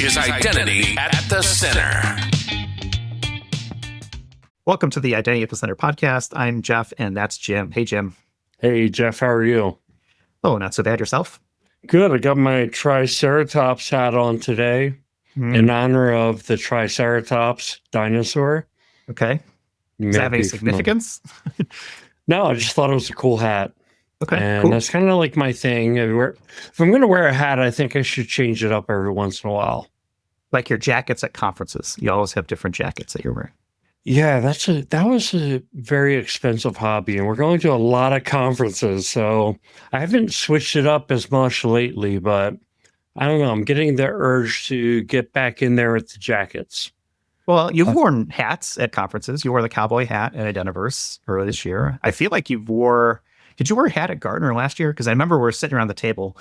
is Identity at the Center. Welcome to the Identity at the Center podcast. I'm Jeff, and that's Jim. Hey, Jim. Hey, Jeff, how are you? Oh, not so bad. Yourself? Good. I got my Triceratops hat on today in honor of the Triceratops dinosaur. Okay. Does that have any significance? No, I just thought it was a cool hat. Okay, and cool. That's kind of like my thing. If I'm going to wear a hat, I think I should change it up every once in a while. Like your jackets at conferences. You always have different jackets that you're wearing. Yeah, that was a very expensive hobby, and we're going to a lot of conferences, so I haven't switched it up as much lately, but I don't know. I'm getting the urge to get back in there with the jackets. Well, you've worn hats at conferences. You wore the cowboy hat at Identiverse earlier this year. I feel like did you wear a hat at Gartner last year? Because I remember we were sitting around the table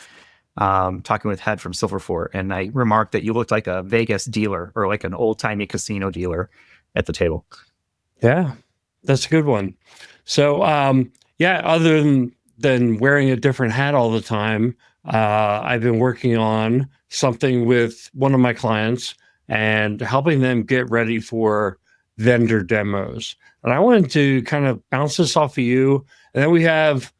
talking with Head from Silverfort, and I remarked that you looked like a Vegas dealer or like an old-timey casino dealer at the table. Yeah, that's a good one. So, other than wearing a different hat all the time, I've been working on something with one of my clients and helping them get ready for vendor demos. And I wanted to kind of bounce this off of you. And then we have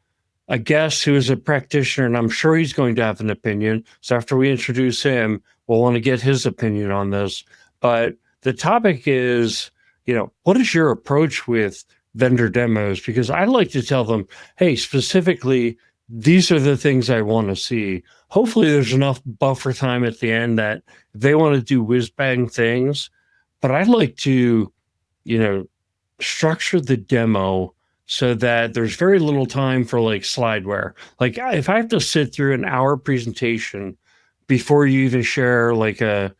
a guest who is a practitioner, and I'm sure he's going to have an opinion. So after we introduce him, we'll want to get his opinion on this. But the topic is, what is your approach with vendor demos? Because I like to tell them, hey, specifically, these are the things I want to see. Hopefully there's enough buffer time at the end that they want to do whiz bang things, but I'd like to, structure the demo so that there's very little time for like slideware. Like if I have to sit through an hour presentation before you even share like a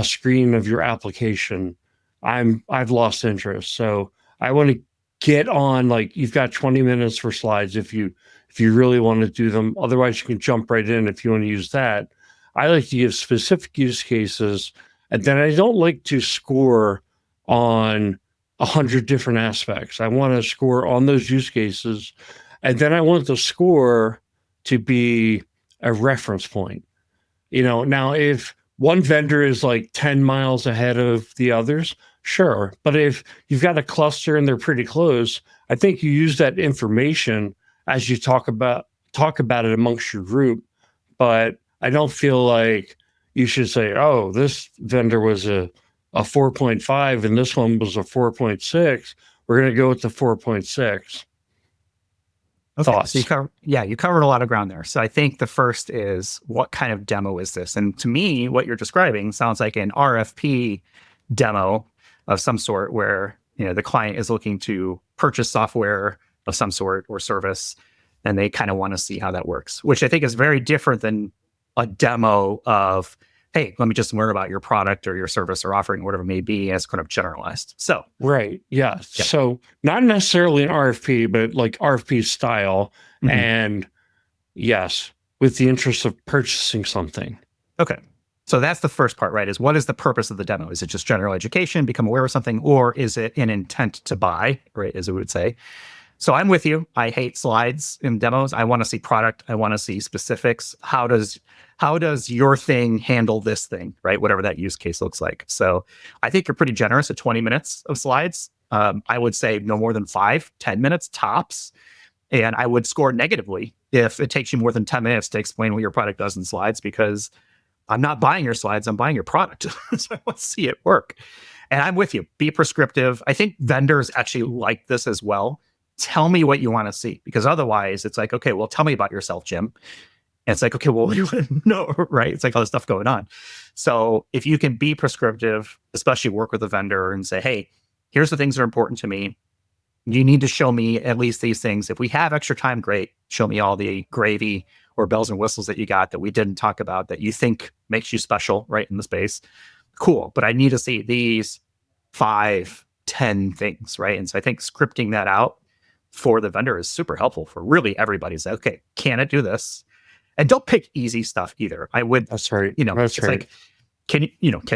screen of your application, I've lost interest. So I want to get on, like, you've got 20 minutes for slides if you really want to do them. Otherwise, you can jump right in if you want to use that. I like to give specific use cases, and then I don't like to score on 100 different aspects. I want to score on those use cases, and then I want the score to be a reference point. Now if one vendor is like 10 miles ahead of the others, sure. But if you've got a cluster and they're pretty close, I think you use that information as you talk about it amongst your group. But I don't feel like you should say, oh, this vendor was a 4.5 and this one was a 4.6. We're going to go with the 4.6. Okay, Thoughts? so you covered a lot of ground there. So I think the first is, what kind of demo is this? And to me, what you're describing sounds like an RFP demo of some sort, where the client is looking to purchase software of some sort or service, and they kind of want to see how that works, which I think is very different than a demo of, hey, let me just learn about your product or your service or offering, whatever it may be, as kind of generalized. So right, yeah. So not necessarily an RFP, but like RFP style, and yes, with the interest of purchasing something. Okay. So that's the first part, right? Is what is the purpose of the demo? Is it just general education, become aware of something, or is it an intent to buy, right, as it would say? So I'm with you. I hate slides in demos. I want to see product. I want to see specifics. How does your thing handle this thing, right? Whatever that use case looks like. So I think you're pretty generous at 20 minutes of slides. I would say no more than 5-10 minutes tops. And I would score negatively if it takes you more than 10 minutes to explain what your product does in slides, because I'm not buying your slides, I'm buying your product. So I want to see it work. And I'm with you. Be prescriptive. I think vendors actually like this as well. Tell me what you want to see, because otherwise it's like, okay, well, tell me about yourself, Jim. And it's like, okay, well, what do you want to know, right? It's like all this stuff going on. So if you can be prescriptive, especially work with a vendor and say, hey, here's the things that are important to me. You need to show me at least these things. If we have extra time, great. Show me all the gravy or bells and whistles that you got that we didn't talk about that you think makes you special, right, in the space. Cool. But I need to see these 5-10 things, right? And so I think scripting that out for the vendor is super helpful for really everybody. Say, okay, can it do this? And don't pick easy stuff either. I would. That's right. It's like, can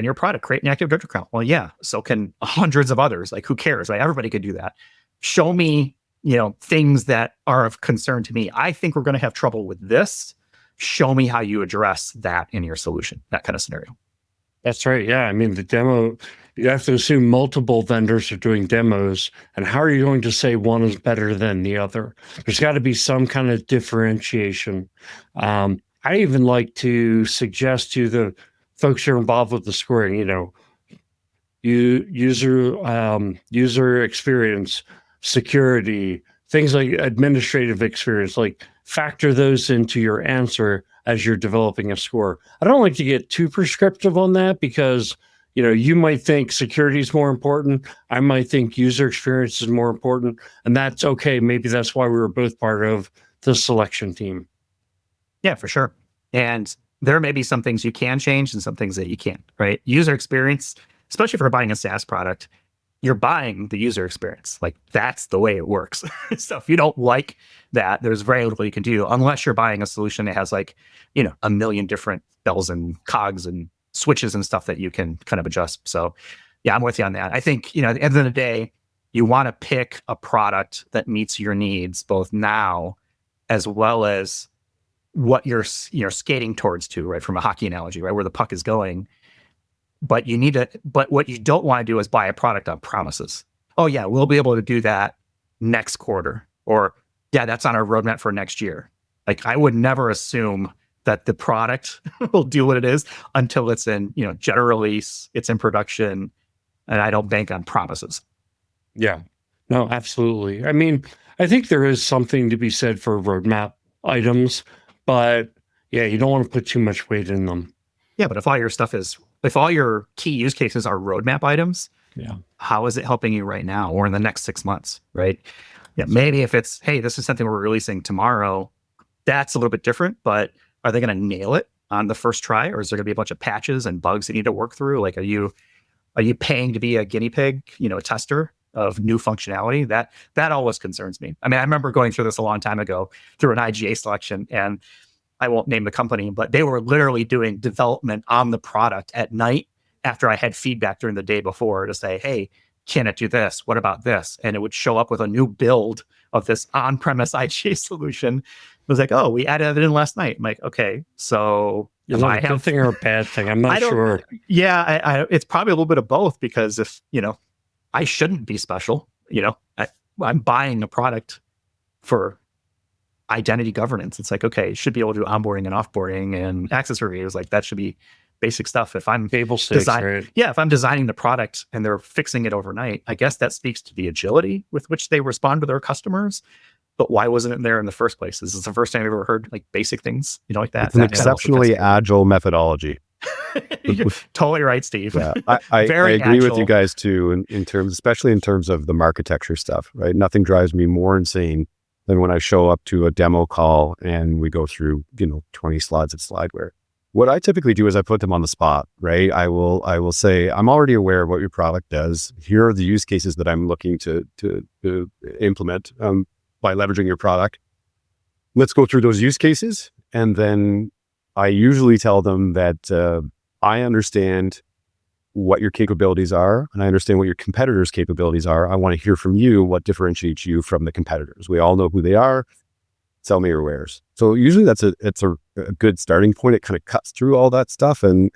your product create an Active Directory account? Well, yeah. So can hundreds of others. Like, who cares, right? Everybody could do that. Show me, things that are of concern to me. I think we're going to have trouble with this. Show me how you address that in your solution. That kind of scenario. That's right. Yeah. I mean, the demo, you have to assume multiple vendors are doing demos. And how are you going to say one is better than the other? There's got to be some kind of differentiation. I even like to suggest to the folks who are involved with the scoring, user experience, security, things like administrative experience, like factor those into your answer as you're developing a score. I don't like to get too prescriptive on that because, you might think security is more important. I might think user experience is more important, and that's okay. Maybe that's why we were both part of the selection team. Yeah, for sure. And there may be some things you can change and some things that you can't, right? User experience, especially if you're buying a SaaS product, you're buying the user experience. Like that's the way it works. So if you don't like that, there's very little you can do unless you're buying a solution that has like, a million different bells and cogs and switches and stuff that you can kind of adjust. So yeah, I'm with you on that. I think, at the end of the day, you want to pick a product that meets your needs both now as well as what you're skating towards to, right? From a hockey analogy, right? Where the puck is going. But what you don't want to do is buy a product on promises. Oh yeah, we'll be able to do that next quarter. Or yeah, that's on our roadmap for next year. Like I would never assume that the product will do what it is until it's in, general release, it's in production, and I don't bank on promises. Yeah, no, absolutely. I mean, I think there is something to be said for roadmap items, but yeah, you don't want to put too much weight in them. Yeah, but if all your key use cases are roadmap items, yeah, how is it helping you right now or in the next 6 months, right? Yeah, maybe if it's, hey, this is something we're releasing tomorrow, that's a little bit different, but are they going to nail it on the first try, or is there going to be a bunch of patches and bugs that you need to work through? Like, are you paying to be a guinea pig, a tester of new functionality? That always concerns me. I mean, I remember going through this a long time ago through an IGA selection, and I won't name the company, but they were literally doing development on the product at night after I had feedback during the day before to say, hey, can it do this? What about this? And it would show up with a new build of this on-premise IGA solution. It was like, oh, we added it in last night. I'm like, okay, so is that a good thing or a bad thing? I'm not sure. Yeah, it's probably a little bit of both because if, I shouldn't be special, I'm buying a product for identity governance. It's like, okay, it should be able to do onboarding and offboarding and access reviews. Like that should be basic stuff. If I'm table stakes, right? Yeah, if I'm designing the product and they're fixing it overnight, I guess that speaks to the agility with which they respond to their customers. But why wasn't it there in the first place? This is the first time I've ever heard like basic things, like that. It's an exceptionally agile methodology. You're totally right, Steve. Yeah, I agree with you guys too, in terms, especially in terms of the architecture stuff, right? Nothing drives me more insane than when I show up to a demo call and we go through, 20 slides of slideware. What I typically do is I put them on the spot, right? I will say, I'm already aware of what your product does. Here are the use cases that I'm looking to implement by leveraging your product. Let's go through those use cases. And then I usually tell them that I understand what your capabilities are, and I understand what your competitors' capabilities are. I want to hear from you what differentiates you from the competitors. We all know who they are. Sell me your wares. So usually it's a good starting point. It kind of cuts through all that stuff and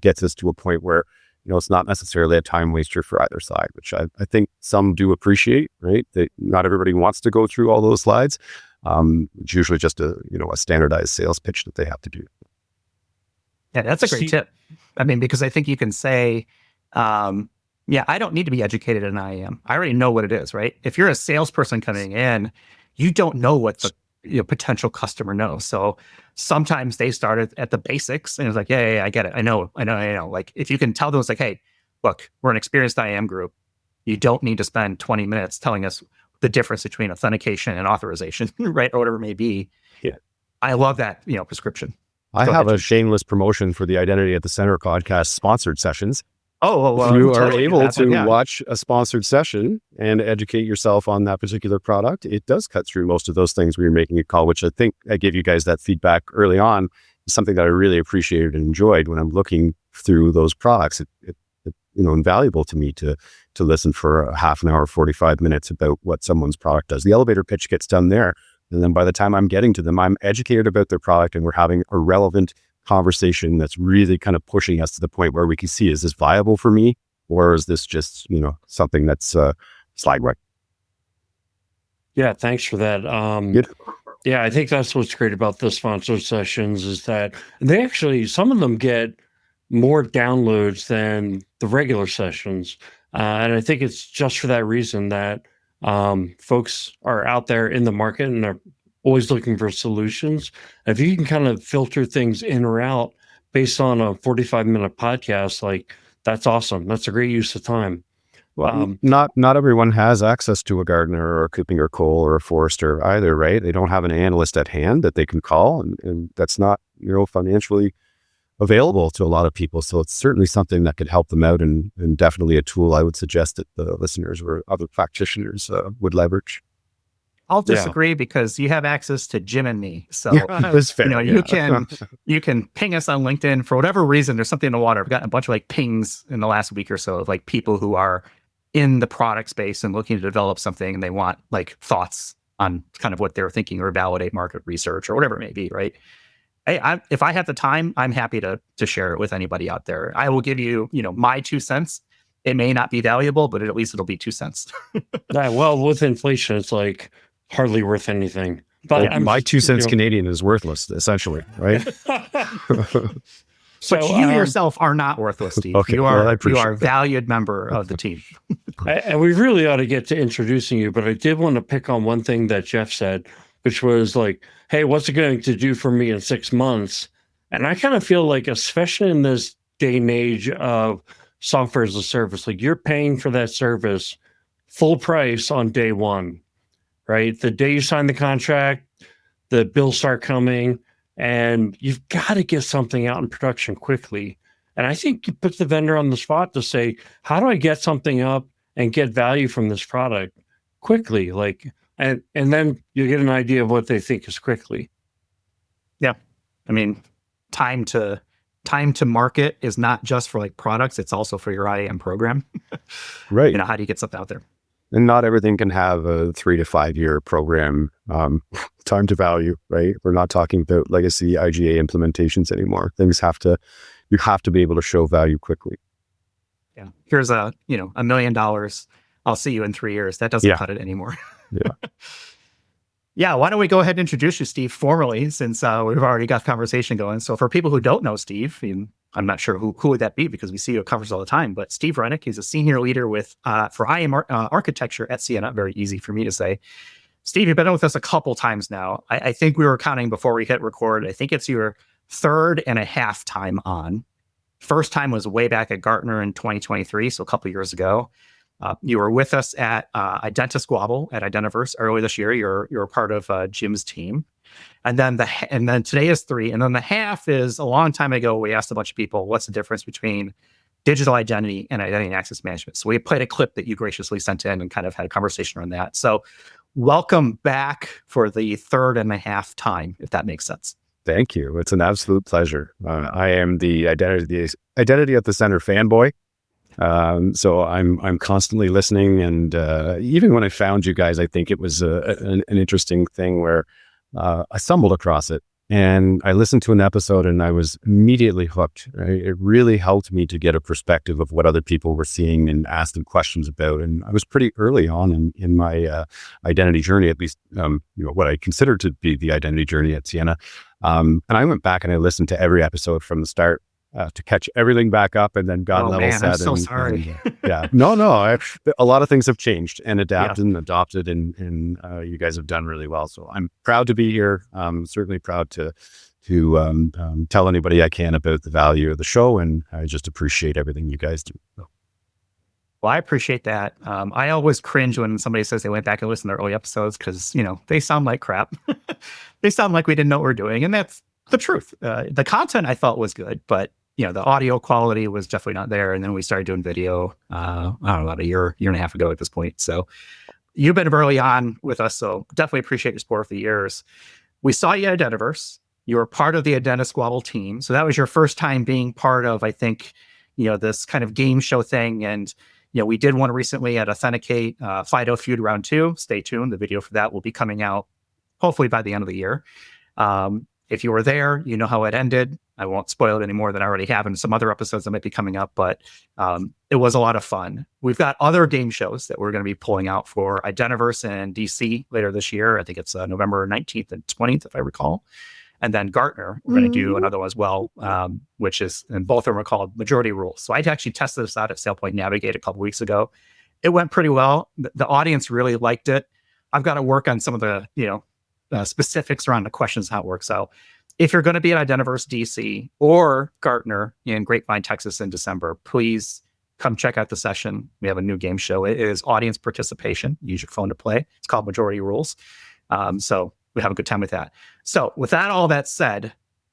gets us to a point where it's not necessarily a time waster for either side, which I think some do appreciate, right? That not everybody wants to go through all those slides. It's usually just a standardized sales pitch that they have to do. Yeah, that's a great tip. I mean, because I think you can say, I don't need to be educated in IAM. I already know what it is, right? If you're a salesperson coming in, you don't know what the potential customer knows. So sometimes they started at the basics and it's like, yeah, I get it. I know. Like if you can tell them, it's like, hey, look, we're an experienced IAM group. You don't need to spend 20 minutes telling us the difference between authentication and authorization, right? Or whatever it may be. Yeah. I love that, prescription. I have a shameless promotion for the Identity at the Center podcast sponsored sessions. If you are able to watch a sponsored session and educate yourself on that particular product, it does cut through most of those things when you're making a call, which I think I gave you guys that feedback early on. Is something that I really appreciated and enjoyed when I'm looking through those products. It's invaluable to me to listen for a half an hour, 45 minutes about what someone's product does. The elevator pitch gets done there. And then by the time I'm getting to them, I'm educated about their product and we're having a relevant conversation that's really kind of pushing us to the point where we can see, is this viable for me? Or is this just, something that's slideware? Yeah, thanks for that. Good. Yeah, I think that's what's great about the sponsor sessions is that they actually, some of them get more downloads than the regular sessions. And I think it's just for that reason that folks are out there in the market and are always looking for solutions. If you can kind of filter things in or out based on a 45-minute podcast, like that's awesome. That's a great use of time. Well, not everyone has access to a Gartner or a Cooping or Cole or a Forrester either, right? They don't have an analyst at hand that they can call, and that's not, financially available to a lot of people. So it's certainly something that could help them out, and definitely a tool I would suggest that the listeners or other practitioners would leverage. I'll disagree because you have access to Jim and me. So that's fair. you can ping us on LinkedIn for whatever reason. There's something in the water. I've gotten a bunch of pings in the last week or so of people who are in the product space and looking to develop something, and they want thoughts on kind of what they're thinking or validate market research or whatever it may be, right? If I have the time, I'm happy to share it with anybody out there. I will give you, my 2 cents. It may not be valuable, but at least it'll be 2 cents. Yeah, well, with inflation, it's hardly worth anything. But my 2 cents Canadian is worthless, essentially, right? So you yourself are not worthless, Steve. Okay, you are a valued member of the team. And we really ought to get to introducing you, but I did want to pick on one thing that Jeff said, which was hey, what's it going to do for me in 6 months? And I kind of feel especially in this day and age of software as a service, you're paying for that service full price on day one, right? The day you sign the contract, the bills start coming, and you've got to get something out in production quickly. And I think you put the vendor on the spot to say, how do I get something up and get value from this product quickly? And then you get an idea of what they think is quickly. Yeah. I mean, time to market is not just for products. It's also for your IAM program. Right. How do you get something out there? And not everything can have a 3 to 5 year program time to value, right? We're not talking about legacy IGA implementations anymore. You have to be able to show value quickly. Yeah. Here's $1 million. I'll see you in 3 years. That doesn't cut it anymore. Yeah. Yeah. Why don't we go ahead and introduce you, Steve, formally, since we've already got conversation going. So for people who don't know Steve, I'm not sure who would that be because we see you at conferences all the time, but Steve Rennick, he's a senior leader for IAM Architecture at Ciena. Very easy for me to say. Steve, you've been with us a couple times now. I think we were counting before we hit record. I think it's your 3.5 time on. First time was way back at Gartner in 2023, so a couple years ago. You were with us at Squabble at Identiverse earlier this year. You're part of Jim's team. And then today is 3. And then the half is a long time ago. We asked a bunch of people, what's the difference between digital identity and identity and access management? So we played a clip that you graciously sent in and kind of had a conversation on that. So welcome back for the 3.5 time, if that makes sense. Thank you. It's an absolute pleasure. I am the Identity at the Center fanboy. So I'm constantly listening. And even when I found you guys, I think it was an interesting thing where I stumbled across it and I listened to an episode and I was immediately hooked. Right? It really helped me to get a perspective of what other people were seeing and ask them questions about. And I was pretty early on in my identity journey, at least, what I consider to be the identity journey at Ciena. And I went back and I listened to every episode from the start to catch everything back up and then got level set. I'm so sorry. Yeah, no, a lot of things have changed and adapted and adopted, and you guys have done really well. So I'm proud to be here. Certainly proud to tell anybody I can about the value of the show, and I just appreciate everything you guys do. So. Well, I appreciate that. I always cringe when somebody says they went back and listened to early episodes because, they sound like crap. They sound like we didn't know what we're doing. And that's the truth. The content I thought was good, but the audio quality was definitely not there. And then we started doing video, I don't know, about a year and a half ago at this point. So you've been early on with us. So definitely appreciate your support for the years. We saw you at Identiverse. You were part of the Squabble team. So that was your first time being part of, I think, this kind of game show thing. And, we did one recently at Authenticate, Fido Feud Round 2. Stay tuned. The video for that will be coming out hopefully by the end of the year. If you were there, you know how it ended. I won't spoil it any more than I already have in some other episodes that might be coming up, but it was a lot of fun. We've got other game shows that we're going to be pulling out for Identiverse and DC later this year. I think it's November 19th and 20th, if I recall. And then Gartner, we're going to do another one as well, which is, and both of them are called Majority Rules. So I actually tested this out at SailPoint Navigate a couple weeks ago. It went pretty well. The audience really liked it. I've got to work on some of the, specifics around the questions, how it works out. If you're going to be at Identiverse DC or Gartner in Grapevine, Texas in December, please come check out the session. We have a new game show. It is audience participation. Use your phone to play. It's called Majority Rules. So we have a good time with that. So with that, all that said,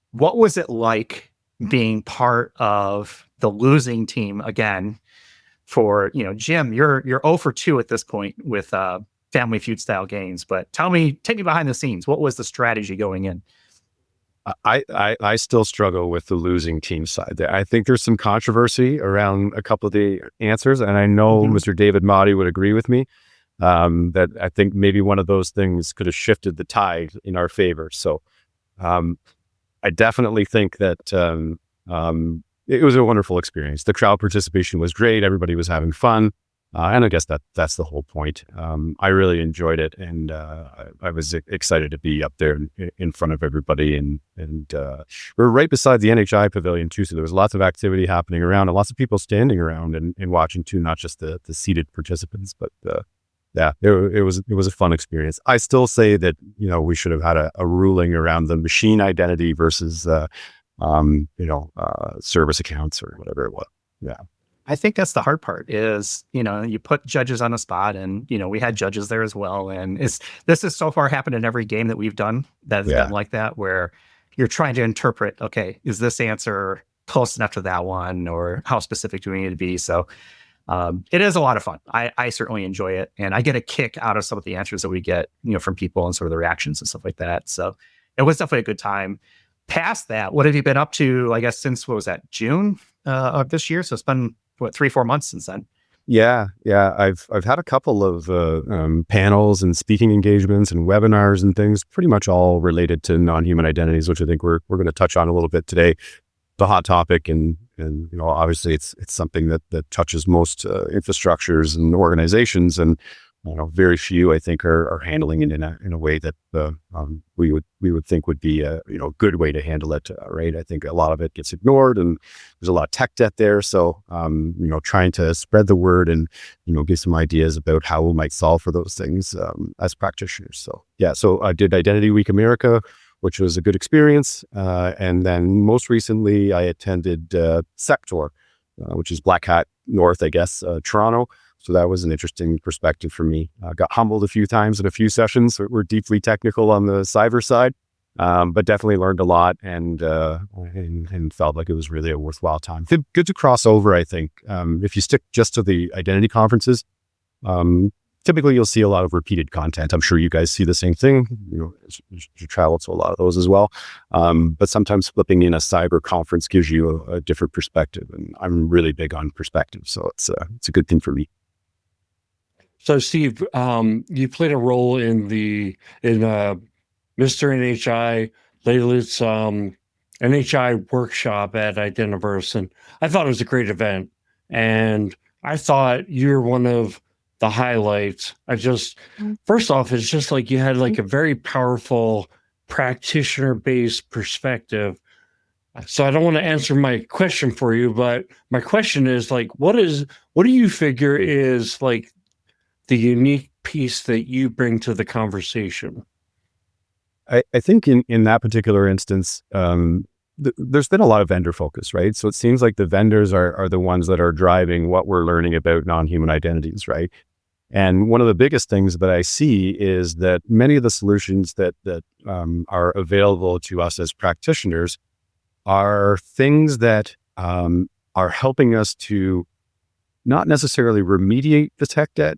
what was it like being part of the losing team again for, Jim, you're 0 for 2 at this point with Family Feud style games, but take me behind the scenes. What was the strategy going in? I still struggle with the losing team side. I think there's some controversy around a couple of the answers, and I know Mr. David Motti would agree with me that I think maybe one of those things could have shifted the tide in our favor. So I definitely think that it was a wonderful experience. The crowd participation was great. Everybody was having fun. And I guess that's the whole point. I really enjoyed it, and I was excited to be up there in front of everybody. And we're right beside the NHI pavilion too, so there was lots of activity happening around, and lots of people standing around and watching too, not just the seated participants. But it was a fun experience. I still say that we should have had a ruling around the machine identity versus service accounts or whatever it was. Yeah. I think that's the hard part is, you put judges on the spot, and, we had judges there as well. And this has so far happened in every game that we've done that has been like that, where you're trying to interpret, okay, is this answer close enough to that one, or how specific do we need to be? So it is a lot of fun. I certainly enjoy it. And I get a kick out of some of the answers that we get, from people and sort of the reactions and stuff like that. So it was definitely a good time. Past that, what have you been up to, I guess, since, what was that, June of this year? So it's been 3-4 months since then. Yeah. I've had a couple of panels and speaking engagements and webinars and things, pretty much all related to non-human identities, which I think we're going to touch on a little bit today. The hot topic, and obviously it's something that touches most infrastructures and organizations, and very few I think are handling it in a way that we would think would be a good way to handle it, right? I think a lot of it gets ignored, and there's a lot of tech debt there. So trying to spread the word and give some ideas about how we might solve for those things as practitioners. So I did Identity Week America, which was a good experience, and then most recently I attended Sector, which is Black Hat North, I guess, Toronto. So that was an interesting perspective for me. Got humbled a few times in a few sessions. We're deeply technical on the cyber side, but definitely learned a lot and felt like it was really a worthwhile time. Good to cross over, I think. If you stick just to the identity conferences, typically you'll see a lot of repeated content. I'm sure you guys see the same thing. You travel to a lot of those as well. But sometimes flipping in a cyber conference gives you a different perspective, and I'm really big on perspective. So it's a good thing for me. So Steve, you played a role in Mr. NHI latest NHI workshop at Identiverse, and I thought it was a great event. And I thought you're one of the highlights. First off, it's just like you had like a very powerful practitioner-based perspective. So I don't want to answer my question for you, but my question is like, what do you figure is like the unique piece that you bring to the conversation? I think in that particular instance, there's been a lot of vendor focus, right? So it seems like the vendors are the ones that are driving what we're learning about non-human identities, right? And one of the biggest things that I see is that many of the solutions that are available to us as practitioners are things that are helping us to not necessarily remediate the tech debt,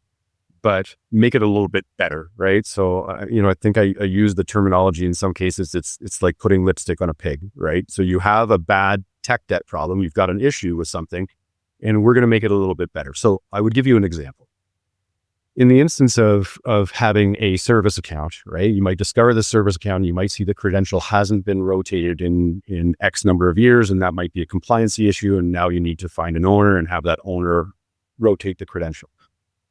but make it a little bit better, right? So, I think I use the terminology in some cases, it's like putting lipstick on a pig, right? So you have a bad tech debt problem, you've got an issue with something, and we're going to make it a little bit better. So I would give you an example. in the instance of having a service account, right? You might discover the service account, and you might see the credential hasn't been rotated in X number of years, and that might be a compliancy issue. And now you need to find an owner and have that owner rotate the credential.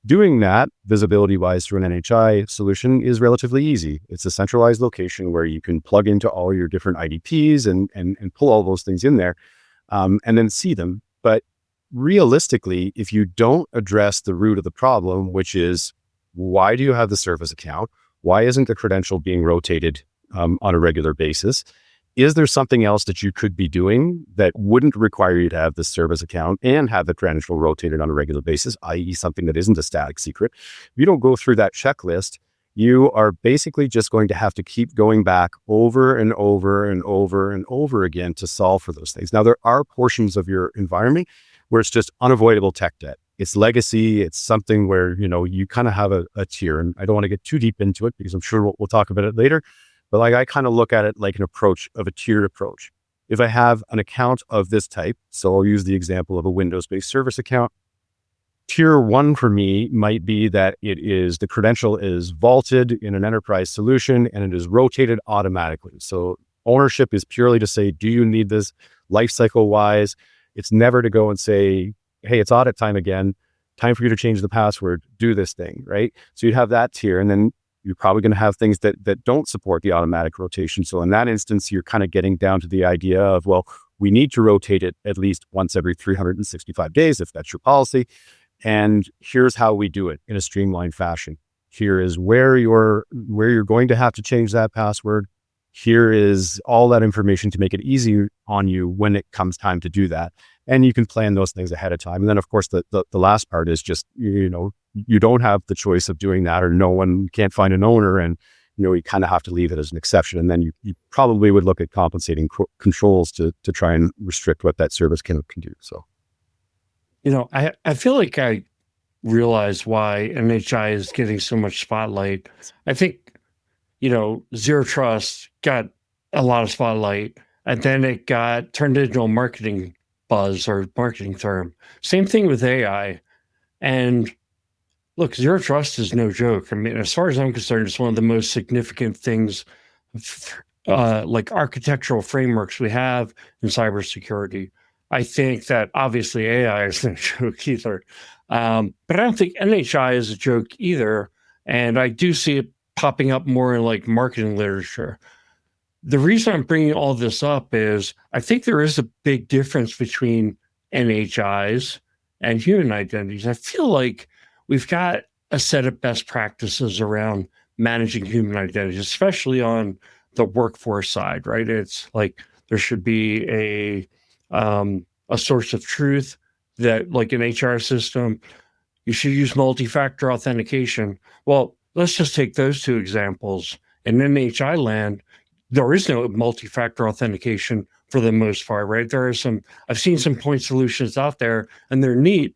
Doing that visibility-wise through an NHI solution is relatively easy. It's a centralized location where you can plug into all your different IDPs and pull all those things in there, and then see them. But realistically, if you don't address the root of the problem, which is why do you have the service account? Why isn't the credential being rotated on a regular basis? Is there something else that you could be doing that wouldn't require you to have the service account and have the credential rotated on a regular basis, i.e. something that isn't a static secret? If you don't go through that checklist, you are basically just going to have to keep going back over and over and over and over again to solve for those things. Now, there are portions of your environment where it's just unavoidable tech debt. It's legacy. It's something where, you kind of have a tier, and I don't want to get too deep into it because I'm sure we'll talk about it later. But I kind of look at it like an approach of a tiered approach. If I have an account of this type, so I'll use the example of a Windows-based service account, tier 1 for me might be that the credential is vaulted in an enterprise solution and it is rotated automatically. So ownership is purely to say, do you need this lifecycle wise? It's never to go and say, hey, it's audit time again. Time for you to change the password. Do this thing, right? So you'd have that tier, and then you're probably going to have things that don't support the automatic rotation. So in that instance, you're kind of getting down to the idea of, well, we need to rotate it at least once every 365 days, if that's your policy. And here's how we do it in a streamlined fashion. Here is where you're going to have to change that password. Here is all that information to make it easy on you when it comes time to do that. And you can plan those things ahead of time. And then, of course, the last part is just, you don't have the choice of doing that, or no one can't find an owner, and you kind of have to leave it as an exception. And then you probably would look at compensating controls to try and restrict what that service can do. So, I feel like I realize why NHI is getting so much spotlight. I think, Zero Trust got a lot of spotlight, and then it got turned into a marketing buzz or marketing term. Same thing with AI. And look, Zero Trust is no joke. I mean, as far as I'm concerned, it's one of the most significant things, like architectural frameworks we have in cybersecurity. I think that obviously AI is no joke either. But I don't think NHI is a joke either. And I do see it popping up more in like marketing literature. The reason I'm bringing all this up is I think there is a big difference between NHIs and human identities. I feel like we've got a set of best practices around managing human identities, especially on the workforce side, right? It's like there should be a source of truth that, like an HR system, you should use multi-factor authentication. Well, let's just take those two examples. In NHI land, there is no multi-factor authentication for the most part, right? I've seen some point solutions out there and they're neat,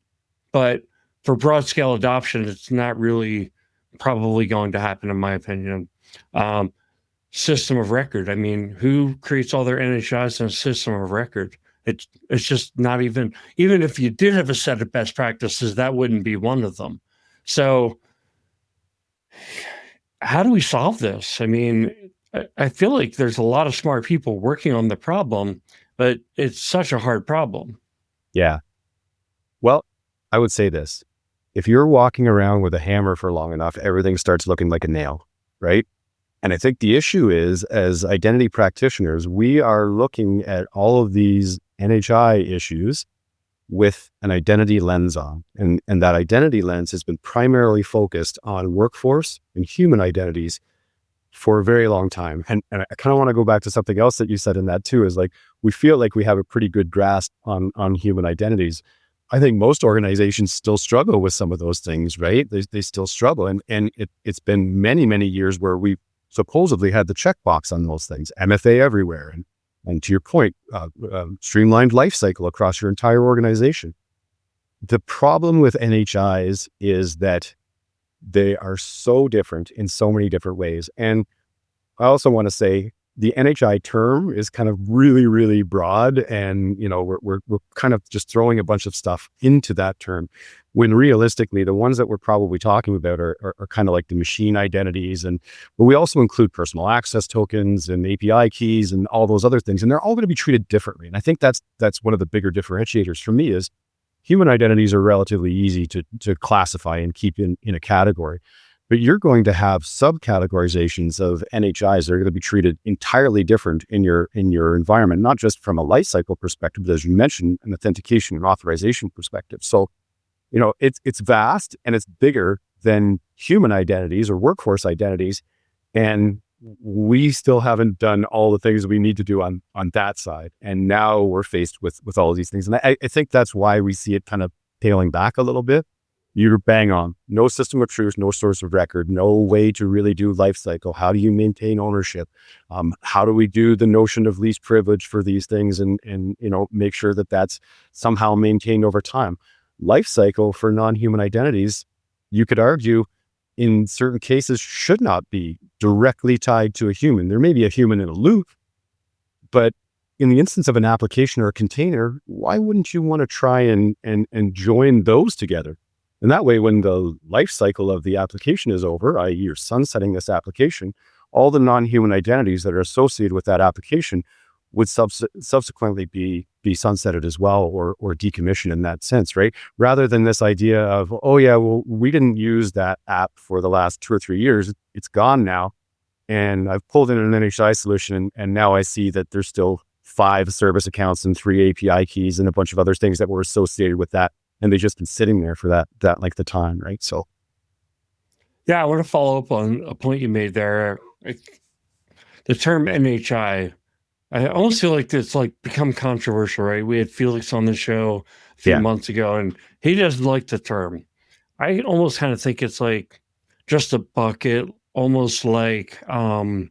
but for broad scale adoption, it's not really probably going to happen, in my opinion. System of record. I mean, who creates all their NHIs in a system of record? It's just not even if you did have a set of best practices, that wouldn't be one of them. So how do we solve this? I mean, I feel like there's a lot of smart people working on the problem, but it's such a hard problem. Yeah. Well, I would say this. If you're walking around with a hammer for long enough, everything starts looking like a nail, right? And I think the issue is, as identity practitioners, we are looking at all of these NHI issues with an identity lens on. And that identity lens has been primarily focused on workforce and human identities for a very long time. And I kind of want to go back to something else that you said in that too, is like, we feel like we have a pretty good grasp on human identities. I think most organizations still struggle with some of those things, right? They still struggle. And it's been many, many years where we supposedly had the checkbox on those things, MFA everywhere. And to your point, streamlined life cycle across your entire organization. The problem with NHIs is that they are so different in so many different ways. And I also want to say, the NHI term is kind of really, really broad, and we're kind of just throwing a bunch of stuff into that term, when realistically the ones that we're probably talking about are kind of like the machine identities, but we also include personal access tokens and API keys and all those other things, and they're all going to be treated differently. And I think that's one of the bigger differentiators for me is human identities are relatively easy to classify and keep in a category. But you're going to have subcategorizations of NHIs that are going to be treated entirely different in your environment, not just from a lifecycle perspective, but as you mentioned, an authentication and authorization perspective. So, it's vast and it's bigger than human identities or workforce identities. And we still haven't done all the things we need to do on that side. And now we're faced with all of these things. And I think that's why we see it kind of tailing back a little bit. You're bang on. No system of truth, no source of record, no way to really do life cycle. How do you maintain ownership? How do we do the notion of least privilege for these things and make sure that that's somehow maintained over time? Life cycle for non-human identities, you could argue in certain cases should not be directly tied to a human. There may be a human in a loop, but in the instance of an application or a container, why wouldn't you want to try and join those together? And that way, when the life cycle of the application is over, i.e. you're sunsetting this application, all the non-human identities that are associated with that application would subsequently be sunsetted as well or decommissioned in that sense, right? Rather than this idea of, oh yeah, well, we didn't use that app for the last 2 or 3 years. It's gone now. And I've pulled in an NHI solution and now I see that there's still 5 service accounts and 3 API keys and a bunch of other things that were associated with that. And they've just been sitting there for that length of time, right? So, yeah, I want to follow up on a point you made there. The term NHI, I almost feel like it's become controversial, right? We had Felix on the show a few months ago, and he doesn't like the term. I almost kind of think it's like just a bucket, almost like to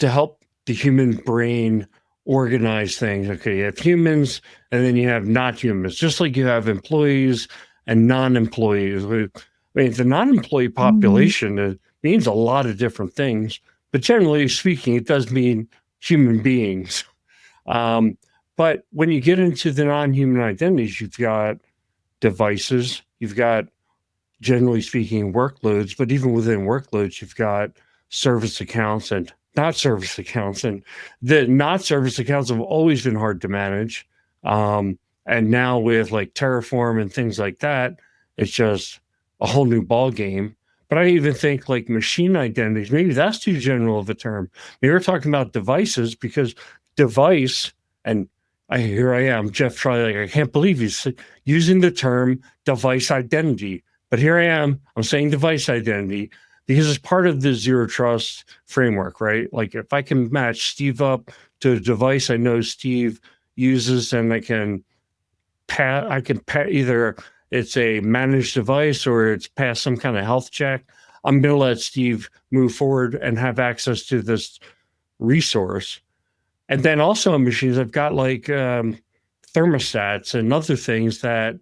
help the human brain organize things. Okay, you have humans and then you have not humans, just like you have employees and non-employees. I mean, the non-employee population means a lot of different things, but generally speaking, it does mean human beings. But when you get into the non-human identities, you've got devices, you've got, generally speaking, workloads, but even within workloads, you've got service accounts and not service accounts. And the not service accounts have always been hard to manage. And now with Terraform and things like that, it's just a whole new ball game. But I even think machine identities, maybe that's too general of a term. Maybe we're talking about devices, because device, and here I am, Jeff Troy, I can't believe he's using the term device identity. But here I am, I'm saying device identity, because it's part of the zero trust framework, right? If I can match Steve up to a device I know Steve uses, and I can either it's a managed device or it's passed some kind of health check, I'm going to let Steve move forward and have access to this resource. And then also on machines, I've got thermostats and other things that,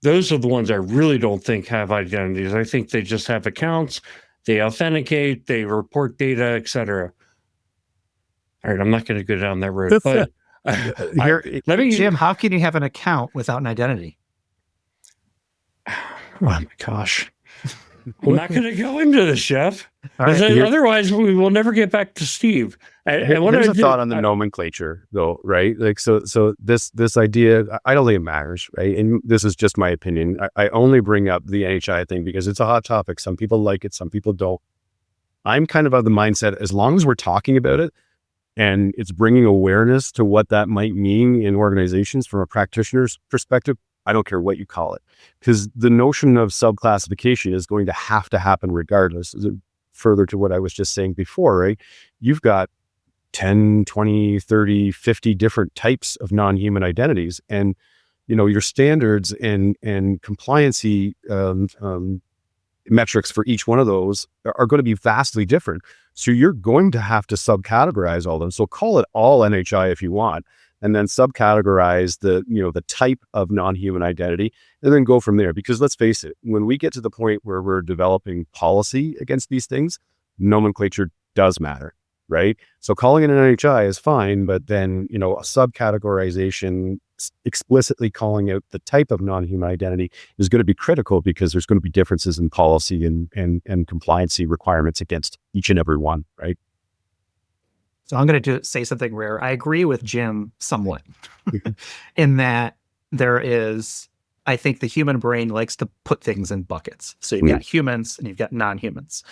those are the ones I really don't think have identities. I think they just have accounts, they authenticate, they report data, etc. All right, I'm not going to go down that road. But Jim, how can you have an account without an identity? Oh my gosh. I'm not going to go into this, Jeff. Right, otherwise, we will never get back to Steve. Here's a thought on the nomenclature, though, right? So this idea, I don't think it matters, right? And this is just my opinion. I only bring up the NHI thing because it's a hot topic. Some people like it, some people don't. I'm kind of the mindset, as long as we're talking about it and it's bringing awareness to what that might mean in organizations from a practitioner's perspective, I don't care what you call it, because the notion of subclassification is going to happen regardless. Further to what I was just saying before, right? You've got 10, 20, 30, 50 different types of non-human identities. And, your standards and compliancy metrics for each one of those are going to be vastly different. So you're going to have to subcategorize all of them. So call it all NHI if you want, and then subcategorize the type of non-human identity, and then go from there. Because let's face it, when we get to the point where we're developing policy against these things, nomenclature does matter, right? So calling it an NHI is fine, but then, a subcategorization explicitly calling out the type of non-human identity is going to be critical, because there's going to be differences in policy and compliancy requirements against each and every one, right? So I'm going to say something rare. I agree with Jim somewhat in that there is, I think the human brain likes to put things in buckets. So you've got humans and you've got non-humans.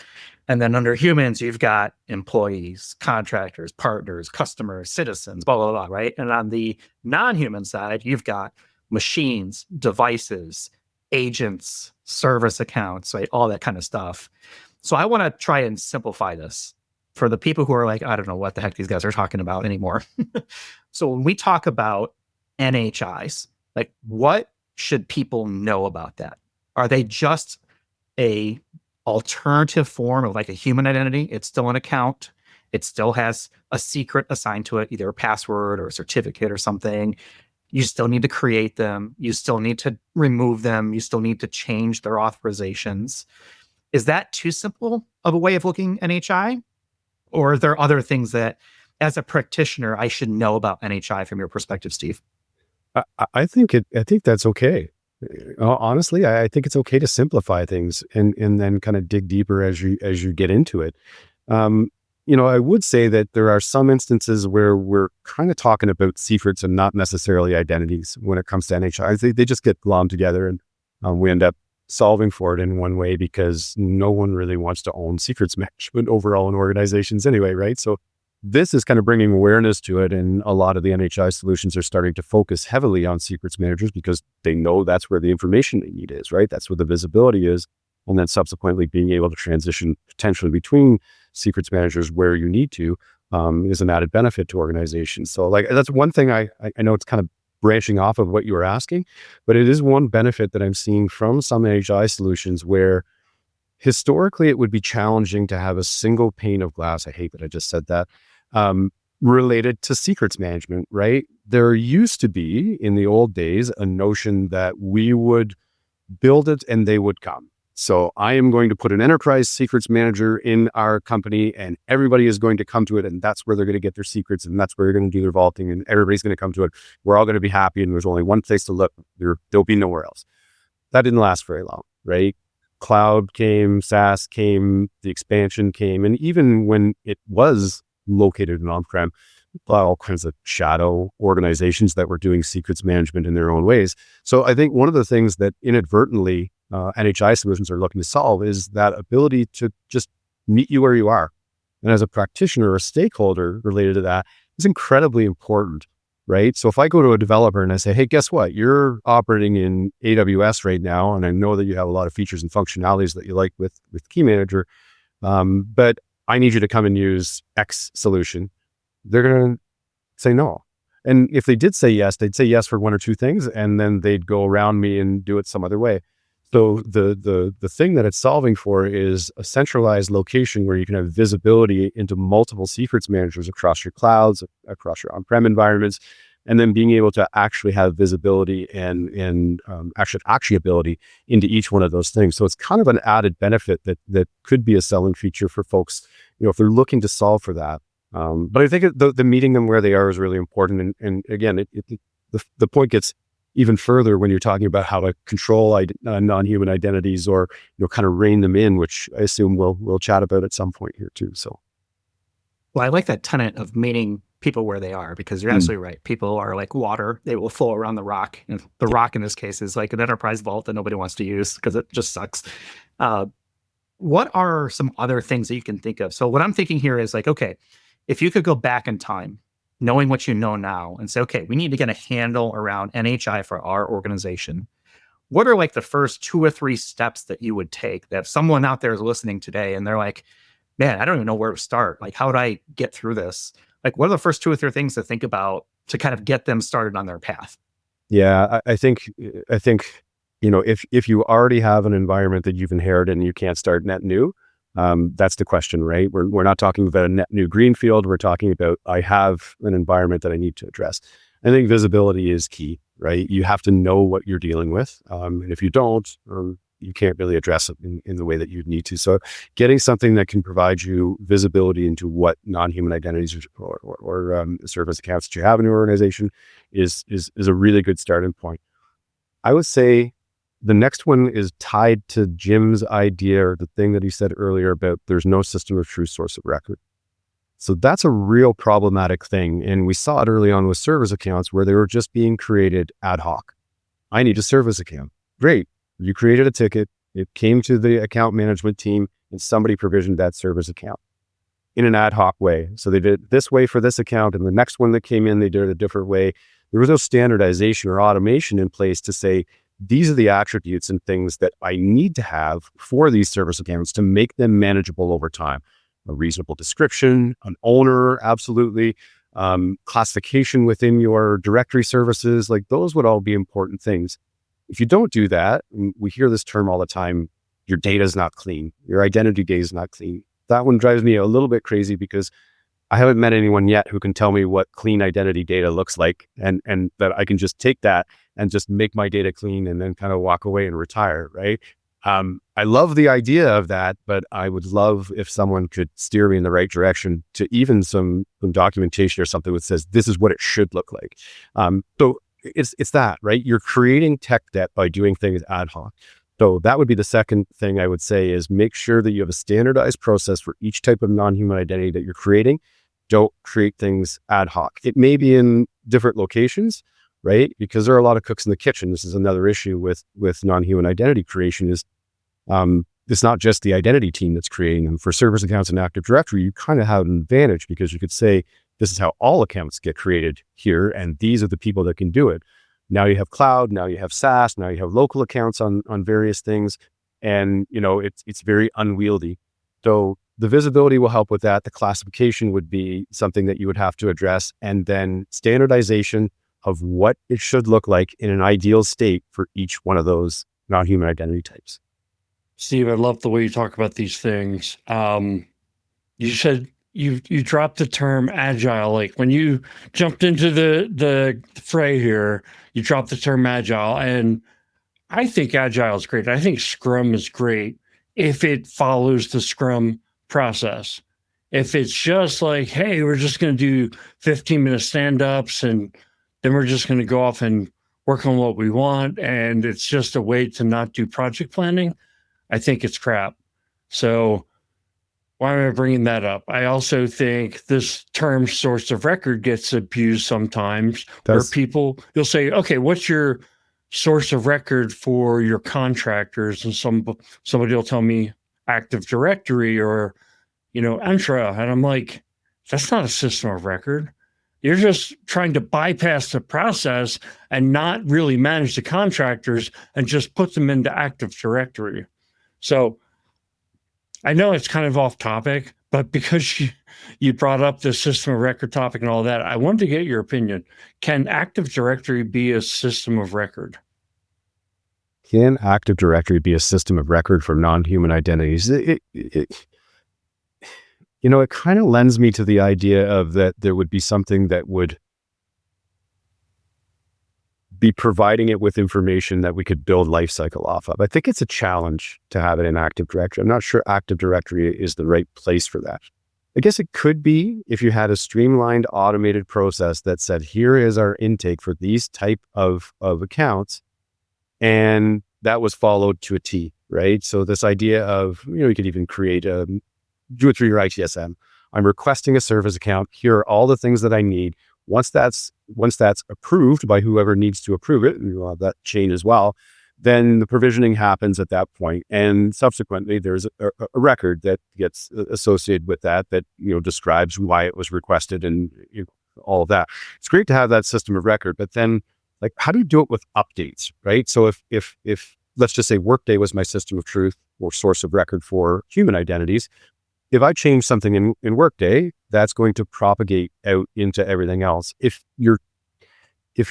And then under humans, you've got employees, contractors, partners, customers, citizens, blah, blah, blah, right? And on the non-human side, you've got machines, devices, agents, service accounts, right? All that kind of stuff. So I want to try and simplify this for the people who are like, I don't know what the heck these guys are talking about anymore. So when we talk about NHIs, like, what should people know about that? Are they just a alternative form of like a human identity? It's still an account. It still has a secret assigned to it, either a password or a certificate or something. You still need to create them. You still need to remove them. You still need to change their authorizations. Is that too simple of a way of looking at NHI? Or are there other things that, as a practitioner, I should know about NHI from your perspective, Steve? I think that's okay. Honestly, I think it's okay to simplify things and then kind of dig deeper as you get into it. I would say that there are some instances where we're kind of talking about secrets and not necessarily identities when it comes to NHIs. They just get glommed together, and we end up solving for it in one way, because no one really wants to own secrets management overall in organizations anyway, right? So this is kind of bringing awareness to it, and a lot of the NHI solutions are starting to focus heavily on secrets managers, because they know that's where the information they need is, right? That's where the visibility is. And then subsequently being able to transition potentially between secrets managers where you need to is an added benefit to organizations. So like, that's one thing I know it's kind of branching off of what you were asking, but it is one benefit that I'm seeing from some NHI solutions where historically it would be challenging to have a single pane of glass. I hate that I just said that. Related to secrets management, right? There used to be, in the old days, a notion that we would build it and they would come. So I am going to put an enterprise secrets manager in our company, and everybody is going to come to it, and that's where they're going to get their secrets, and that's where they're going to do their vaulting, and everybody's going to come to it. We're all going to be happy, and there's only one place to look. There'll be nowhere else. That didn't last very long, right? Cloud came, SaaS came, the expansion came, and even when it was located in on-prem, all kinds of shadow organizations that were doing secrets management in their own ways. So I think one of the things that inadvertently NHI solutions are looking to solve is that ability to just meet you where you are. And as a practitioner or a stakeholder related to that is incredibly important, right? So if I go to a developer and I say, hey, guess what? You're operating in AWS right now, and I know that you have a lot of features and functionalities that you like with Key Manager, but I need you to come and use X solution. They're going to say no. And if they did say yes, they'd say yes for one or two things, and then they'd go around me and do it some other way. So the thing that it's solving for is a centralized location where you can have visibility into multiple secrets managers across your clouds, across your on-prem environments, and then being able to actually have visibility and actionability into each one of those things. So it's kind of an added benefit that could be a selling feature for folks, if they're looking to solve for that. But I think the meeting them where they are is really important. And again, the point gets even further when you're talking about how to control non-human identities, or kind of rein them in, which I assume we'll chat about at some point here too. So, well, I like that tenet of meeting people where they are, because you're absolutely right. People are like water; they will flow around the rock. And the rock in this case is like an enterprise vault that nobody wants to use because it just sucks. What are some other things that you can think of? So what I'm thinking here is like, okay, if you could go back in time, knowing what you know now, and say, okay, we need to get a handle around NHI for our organization. What are like the first 2 or 3 steps that you would take, that if someone out there is listening today and they're like, man, I don't even know where to start. Like, how would I get through this? Like, what are the first 2 or 3 things to think about to kind of get them started on their path? Yeah, I think, if you already have an environment that you've inherited and you can't start net new, that's the question, right? We're not talking about a net new greenfield. We're talking about, I have an environment that I need to address. I think visibility is key, right? You have to know what you're dealing with. And if you don't, you can't really address it in the way that you'd need to. So getting something that can provide you visibility into what non-human identities or service accounts that you have in your organization is a really good starting point. I would say the next one is tied to Jim's idea, or the thing that he said earlier about there's no system of true source of record. So that's a real problematic thing. And we saw it early on with service accounts where they were just being created ad hoc. I need a service account. Great. You created a ticket. It came to the account management team and somebody provisioned that service account in an ad hoc way. So they did it this way for this account, and the next one that came in, they did it a different way. There was no standardization or automation in place to say, these are the attributes and things that I need to have for these service accounts to make them manageable over time. A reasonable description, an owner, absolutely, classification within your directory services, like those would all be important things. If you don't do that, we hear this term all the time, your data is not clean, your identity data is not clean. That one drives me a little bit crazy because I haven't met anyone yet who can tell me what clean identity data looks like, and that I can just take that and just make my data clean and then kind of walk away and retire, right? I love the idea of that, but I would love if someone could steer me in the right direction to even some documentation or something that says this is what it should look like. So it's that, right? You're creating tech debt by doing things ad hoc. So that would be the second thing I would say is make sure that you have a standardized process for each type of non-human identity that you're creating. Don't create things ad hoc. It may be in different locations, right? Because there are a lot of cooks in the kitchen. This is another issue with non-human identity creation is it's not just the identity team that's creating them. For service accounts and Active Directory, you kind of have an advantage because you could say, this is how all accounts get created here, and these are the people that can do it. Now you have cloud, now you have SaaS, now you have local accounts on various things, and it's very unwieldy. So the visibility will help with that. The classification would be something that you would have to address, and then standardization of what it should look like in an ideal state for each one of those non-human identity types. Steve, I love the way you talk about these things. You said you dropped the term agile. Like when you jumped into the fray here, you dropped the term agile, and I think agile is great. I think Scrum is great if it follows the Scrum process. If it's just like, hey, we're just going to do 15-minute stand-ups and then we're just going to go off and work on what we want, and it's just a way to not do project planning, I think it's crap. So why am I bringing that up? I also think this term source of record gets abused sometimes where you'll say, okay, what's your source of record for your contractors? And somebody will tell me Active Directory or, Entra. And I'm like, that's not a system of record. You're just trying to bypass the process and not really manage the contractors and just put them into Active Directory. So I know it's kind of off topic, but because you brought up the system of record topic and all that, I wanted to get your opinion. Can Active Directory be a system of record? Can Active Directory be a system of record for non-human identities? It kind of lends me to the idea of that there would be something that would be providing it with information that we could build lifecycle off of. I think it's a challenge to have it in Active Directory. I'm not sure Active Directory is the right place for that. I guess it could be if you had a streamlined automated process that said, here is our intake for these type of accounts. And that was followed to a T, right? So this idea of, you could even create do it through your ITSM. I'm requesting a service account. Here are all the things that I need. Once that's approved by whoever needs to approve it, and you'll have that chain as well, then the provisioning happens at that point. And subsequently, there's a record that gets associated with that describes why it was requested and all of that. It's great to have that system of record, but then how do you do it with updates, right? So if let's just say Workday was my system of truth or source of record for human identities, if I change something in Workday, that's going to propagate out into everything else. If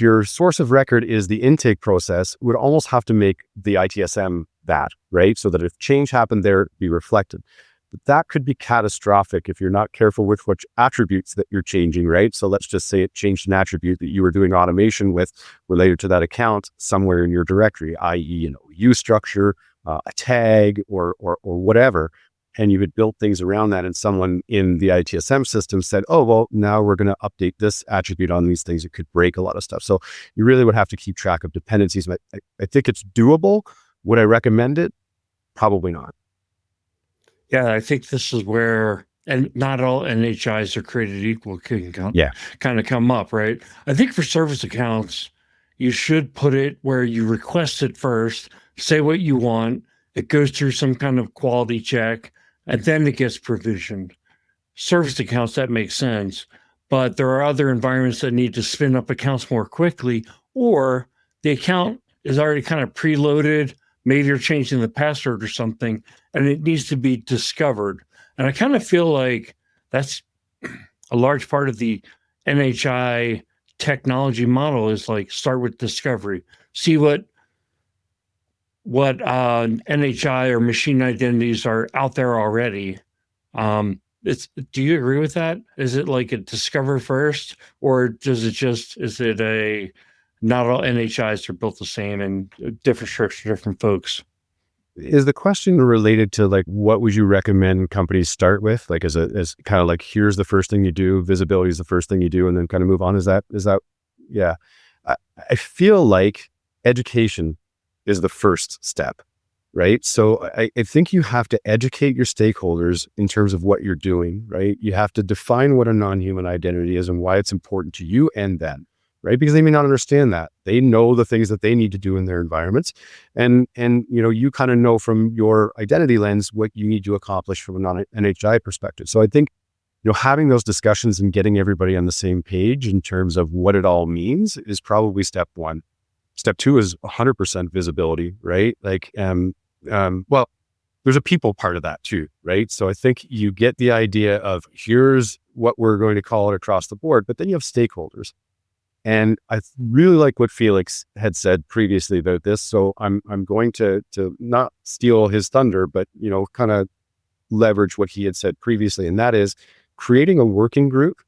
your source of record is the intake process, we would almost have to make the ITSM that, right? So that if change happened there, it'd be reflected. But that could be catastrophic if you're not careful with which attributes that you're changing, right? So let's just say it changed an attribute that you were doing automation with related to that account somewhere in your directory, i.e., OU structure, a tag or whatever, and you had built things around that, and someone in the ITSM system said, oh, well, now we're going to update this attribute on these things. It could break a lot of stuff. So you really would have to keep track of dependencies. I think it's doable. Would I recommend it? Probably not. Yeah, I think this is where, and not all NHIs are created equal, can kind of come up, right? I think for service accounts, you should put it where you request it first, say what you want, it goes through some kind of quality check, and then it gets provisioned. Service accounts, that makes sense. But there are other environments that need to spin up accounts more quickly, or the account is already kind of preloaded. Maybe you're changing the password or something, and it needs to be discovered. And I kind of feel like that's a large part of the NHI technology model is like start with discovery, see what NHI or machine identities are out there already. Do you agree with that? Is it like a discover first, or is it a not all NHIs are built the same and different scripts for different folks? Is the question related to like, what would you recommend companies start with? Like as kind of like, here's the first thing you do, visibility is the first thing you do, and then kind of move on. Is that, yeah. I feel like education is the first step, right? So I think you have to educate your stakeholders in terms of what you're doing, right? You have to define what a non-human identity is and why it's important to you and them, right? Because they may not understand that. They know the things that they need to do in their environments. And you kind of know from your identity lens what you need to accomplish from a non-NHI perspective. So I think, having those discussions and getting everybody on the same page in terms of what it all means is probably step one. Step two is 100% visibility, right? Like, well, there's a people part of that too, right? So I think you get the idea of here's what we're going to call it across the board, but then you have stakeholders. And I really like what Felix had said previously about this. So I'm going to not steal his thunder, but, kind of leverage what he had said previously. And that is creating a working group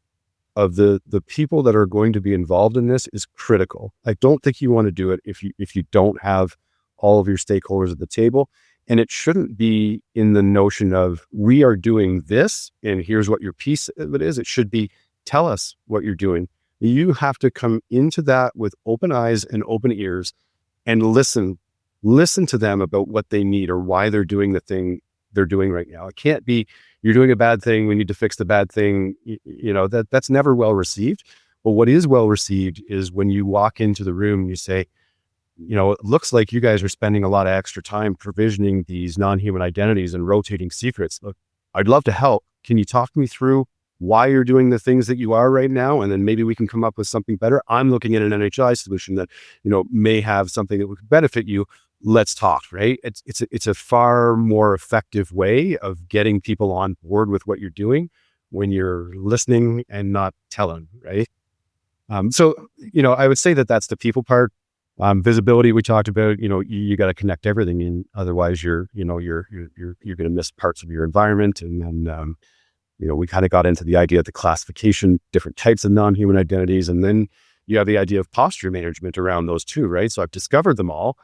of the people that are going to be involved in this is critical. I don't think you want to do it if you don't have all of your stakeholders at the table. And it shouldn't be in the notion of we are doing this and here's what your piece of it is. It should be tell us what you're doing. You have to come into that with open eyes and open ears and listen to them about what they need or why they're doing the thing they're doing right now. It can't be you're doing a bad thing, we need to fix the bad thing. That's never well received. But what is well received is when you walk into the room and you say, it looks like you guys are spending a lot of extra time provisioning these non-human identities and rotating secrets. Look, I'd love to help. Can you talk me through why you're doing the things that you are right now? And then maybe we can come up with something better. I'm looking at an NHI solution that, may have something that would benefit you. Let's talk, right? It's a far more effective way of getting people on board with what you're doing when you're listening and not telling, right? So I would say that that's the people part. Visibility we talked about. You got to connect everything, and otherwise you're going to miss parts of your environment. And then we kind of got into the idea of the classification, different types of non-human identities, and then you have the idea of posture management around those too, right? So I've discovered them all.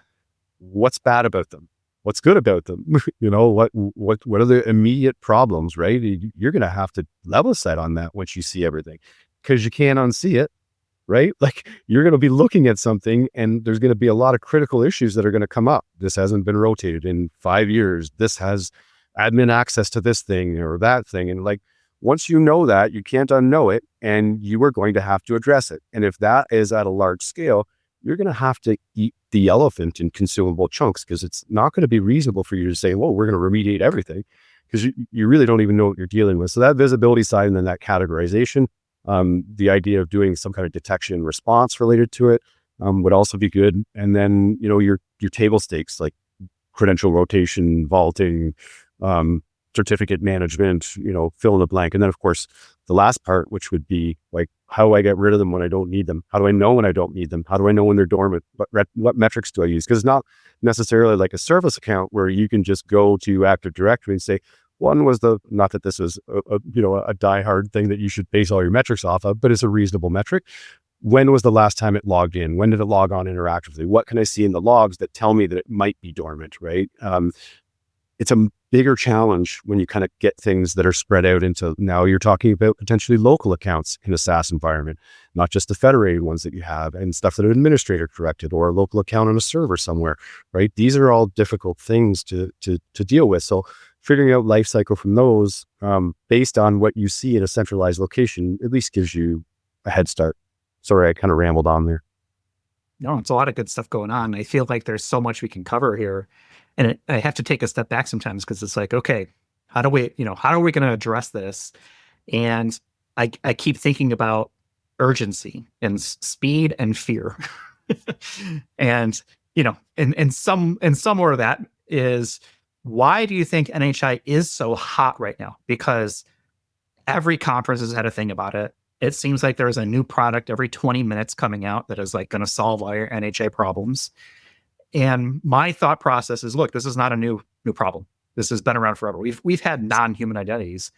What's bad about them? What's good about them? What are the immediate problems, right? You're going to have to level set on that once you see everything, because you can't unsee it, right? Like you're going to be looking at something and there's going to be a lot of critical issues that are going to come up. This hasn't been rotated in 5 years. This has admin access to this thing or that thing. And like, once you know that, you can't unknow it, and you are going to have to address it. And if that is at a large scale, you're going to have to eat the elephant in consumable chunks, because it's not going to be reasonable for you to say, well, we're going to remediate everything, because you really don't even know what you're dealing with. So that visibility side and then that categorization, the idea of doing some kind of detection and response related to it would also be good. And then, your table stakes like credential rotation, vaulting, certificate management, fill in the blank. And then of course, the last part, which would be like, how do I get rid of them when I don't need them? How do I know when I don't need them? How do I know when they're dormant? What metrics do I use? Because it's not necessarily like a service account where you can just go to Active Directory and say, one was not that this is a diehard thing that you should base all your metrics off of, but it's a reasonable metric. when was the last time it logged in? When did it log on interactively? What can I see in the logs that tell me that it might be dormant, right? It's a bigger challenge when you kind of get things that are spread out into, now you're talking about potentially local accounts in a SaaS environment, not just the federated ones that you have and stuff that an administrator corrected, or a local account on a server somewhere, right? These are all difficult things to deal with. So figuring out life cycle from those based on what you see in a centralized location at least gives you a head start. Sorry, I kind of rambled on there. No, it's a lot of good stuff going on. I feel like there's so much we can cover here. And I have to take a step back sometimes, because it's like, okay, how are we going to address this? And I keep thinking about urgency and speed and fear. And, and some more of that is, why do you think NHI is so hot right now? Because every conference has had a thing about it. It seems like there's a new product every 20 minutes coming out that is like going to solve all your NHI problems. And my thought process is, look, this is not a new problem. This has been around forever. We've had non-human identities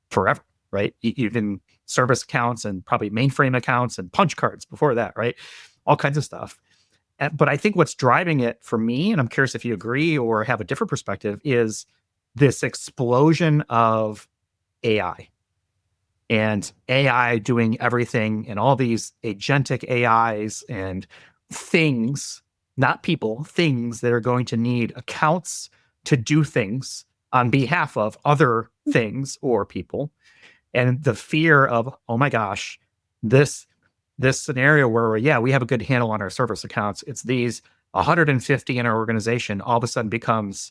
forever, right? Even service accounts and probably mainframe accounts and punch cards before that, right? All kinds of stuff. But I think what's driving it for me, and I'm curious if you agree or have a different perspective, is this explosion of AI. And AI doing everything, and all these agentic AIs and things, not people, things that are going to need accounts to do things on behalf of other things or people. And the fear of, oh my gosh, this scenario where, we have a good handle on our service accounts, it's these 150 in our organization, all of a sudden becomes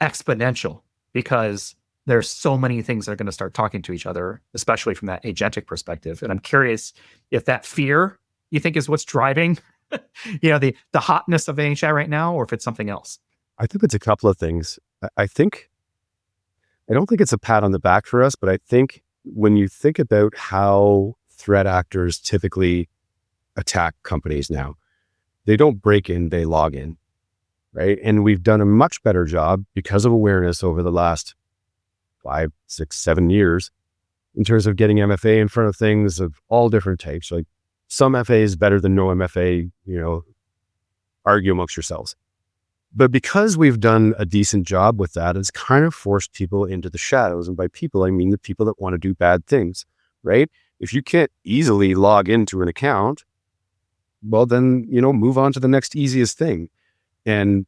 exponential, because there's so many things that are going to start talking to each other, especially from that agentic perspective. And I'm curious if that fear, you think, is what's driving the hotness of NHI right now, or if it's something else. I think it's a couple of things. I don't think it's a pat on the back for us, but I think when you think about how threat actors typically attack companies now, they don't break in, they log in, right? And we've done a much better job because of awareness over the last 5, 6, 7 years in terms of getting MFA in front of things of all different types. Like, some FA is better than no MFA, argue amongst yourselves. But because we've done a decent job with that, it's kind of forced people into the shadows. And by people, I mean the people that want to do bad things, right? If you can't easily log into an account, well, then, move on to the next easiest thing. And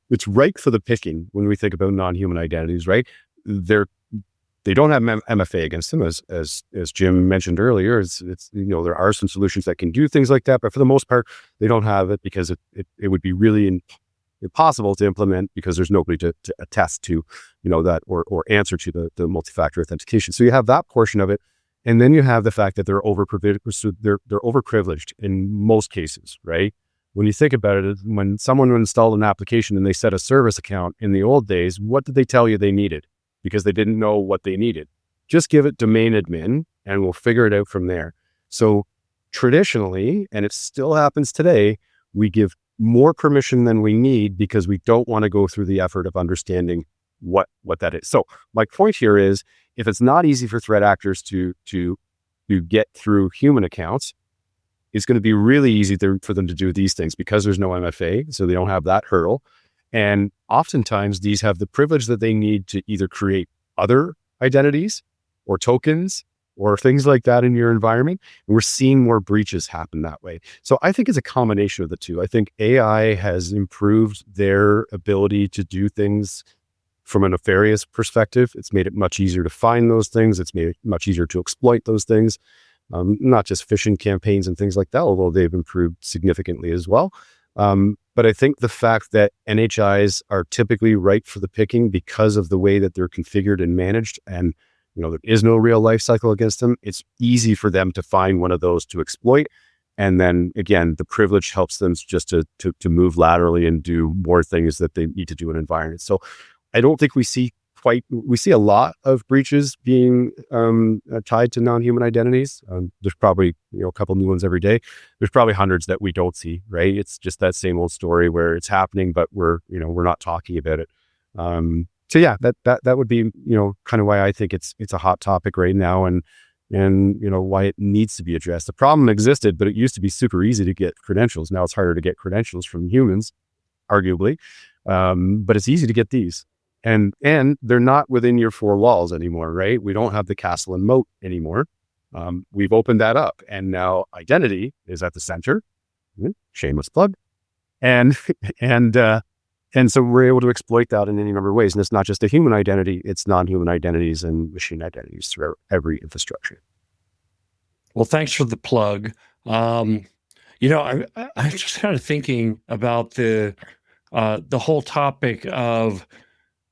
it's ripe for the picking when we think about non-human identities, right? They don't have MFA against them, as Jim mentioned earlier. It's there are some solutions that can do things like that, but for the most part, they don't have it, because it would be really impossible to implement, because there's nobody to attest to, that or answer to the multi-factor authentication. So you have that portion of it, and then you have the fact that they're overprivileged. So they're overprivileged in most cases, right? When you think about it, when someone installed an application and they set a service account in the old days, what did they tell you they needed? Because they didn't know what they needed. Just give it domain admin and we'll figure it out from there. So traditionally, and it still happens today, we give more permission than we need because we don't want to go through the effort of understanding what that is. So my point here is, if it's not easy for threat actors to get through human accounts, it's going to be really easy for them to do these things, because there's no MFA, so they don't have that hurdle. And oftentimes these have the privilege that they need to either create other identities or tokens or things like that in your environment. And we're seeing more breaches happen that way. So I think it's a combination of the two. I think AI has improved their ability to do things from a nefarious perspective. It's made it much easier to find those things. It's made it much easier to exploit those things. Not just phishing campaigns and things like that, although they've improved significantly as well. But I think the fact that NHIs are typically ripe for the picking because of the way that they're configured and managed, and there is no real life cycle against them, it's easy for them to find one of those to exploit. And then again, the privilege helps them just to move laterally and do more things that they need to do in an environment. So I don't think we see a lot of breaches being tied to non-human identities. There's probably a couple new ones every day. There's probably hundreds that we don't see, right? It's just that same old story where it's happening, but we're not talking about it. So yeah, that would be kind of why I think it's a hot topic right now. And and why it needs to be addressed. The problem existed, but it used to be super easy to get credentials. Now it's harder to get credentials from humans, arguably, but it's easy to get these. And they're not within your four walls anymore, right? We don't have the castle and moat anymore. We've opened that up, and now identity is at the center. Shameless plug. And so we're able to exploit that in any number of ways. And it's not just a human identity, it's non-human identities and machine identities throughout every infrastructure. Well, thanks for the plug. I'm just kind of thinking about the whole topic of,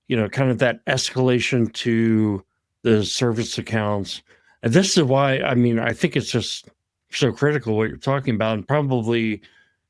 kind of that escalation to the service accounts. And this is why, I think it's just so critical what you're talking about. And probably,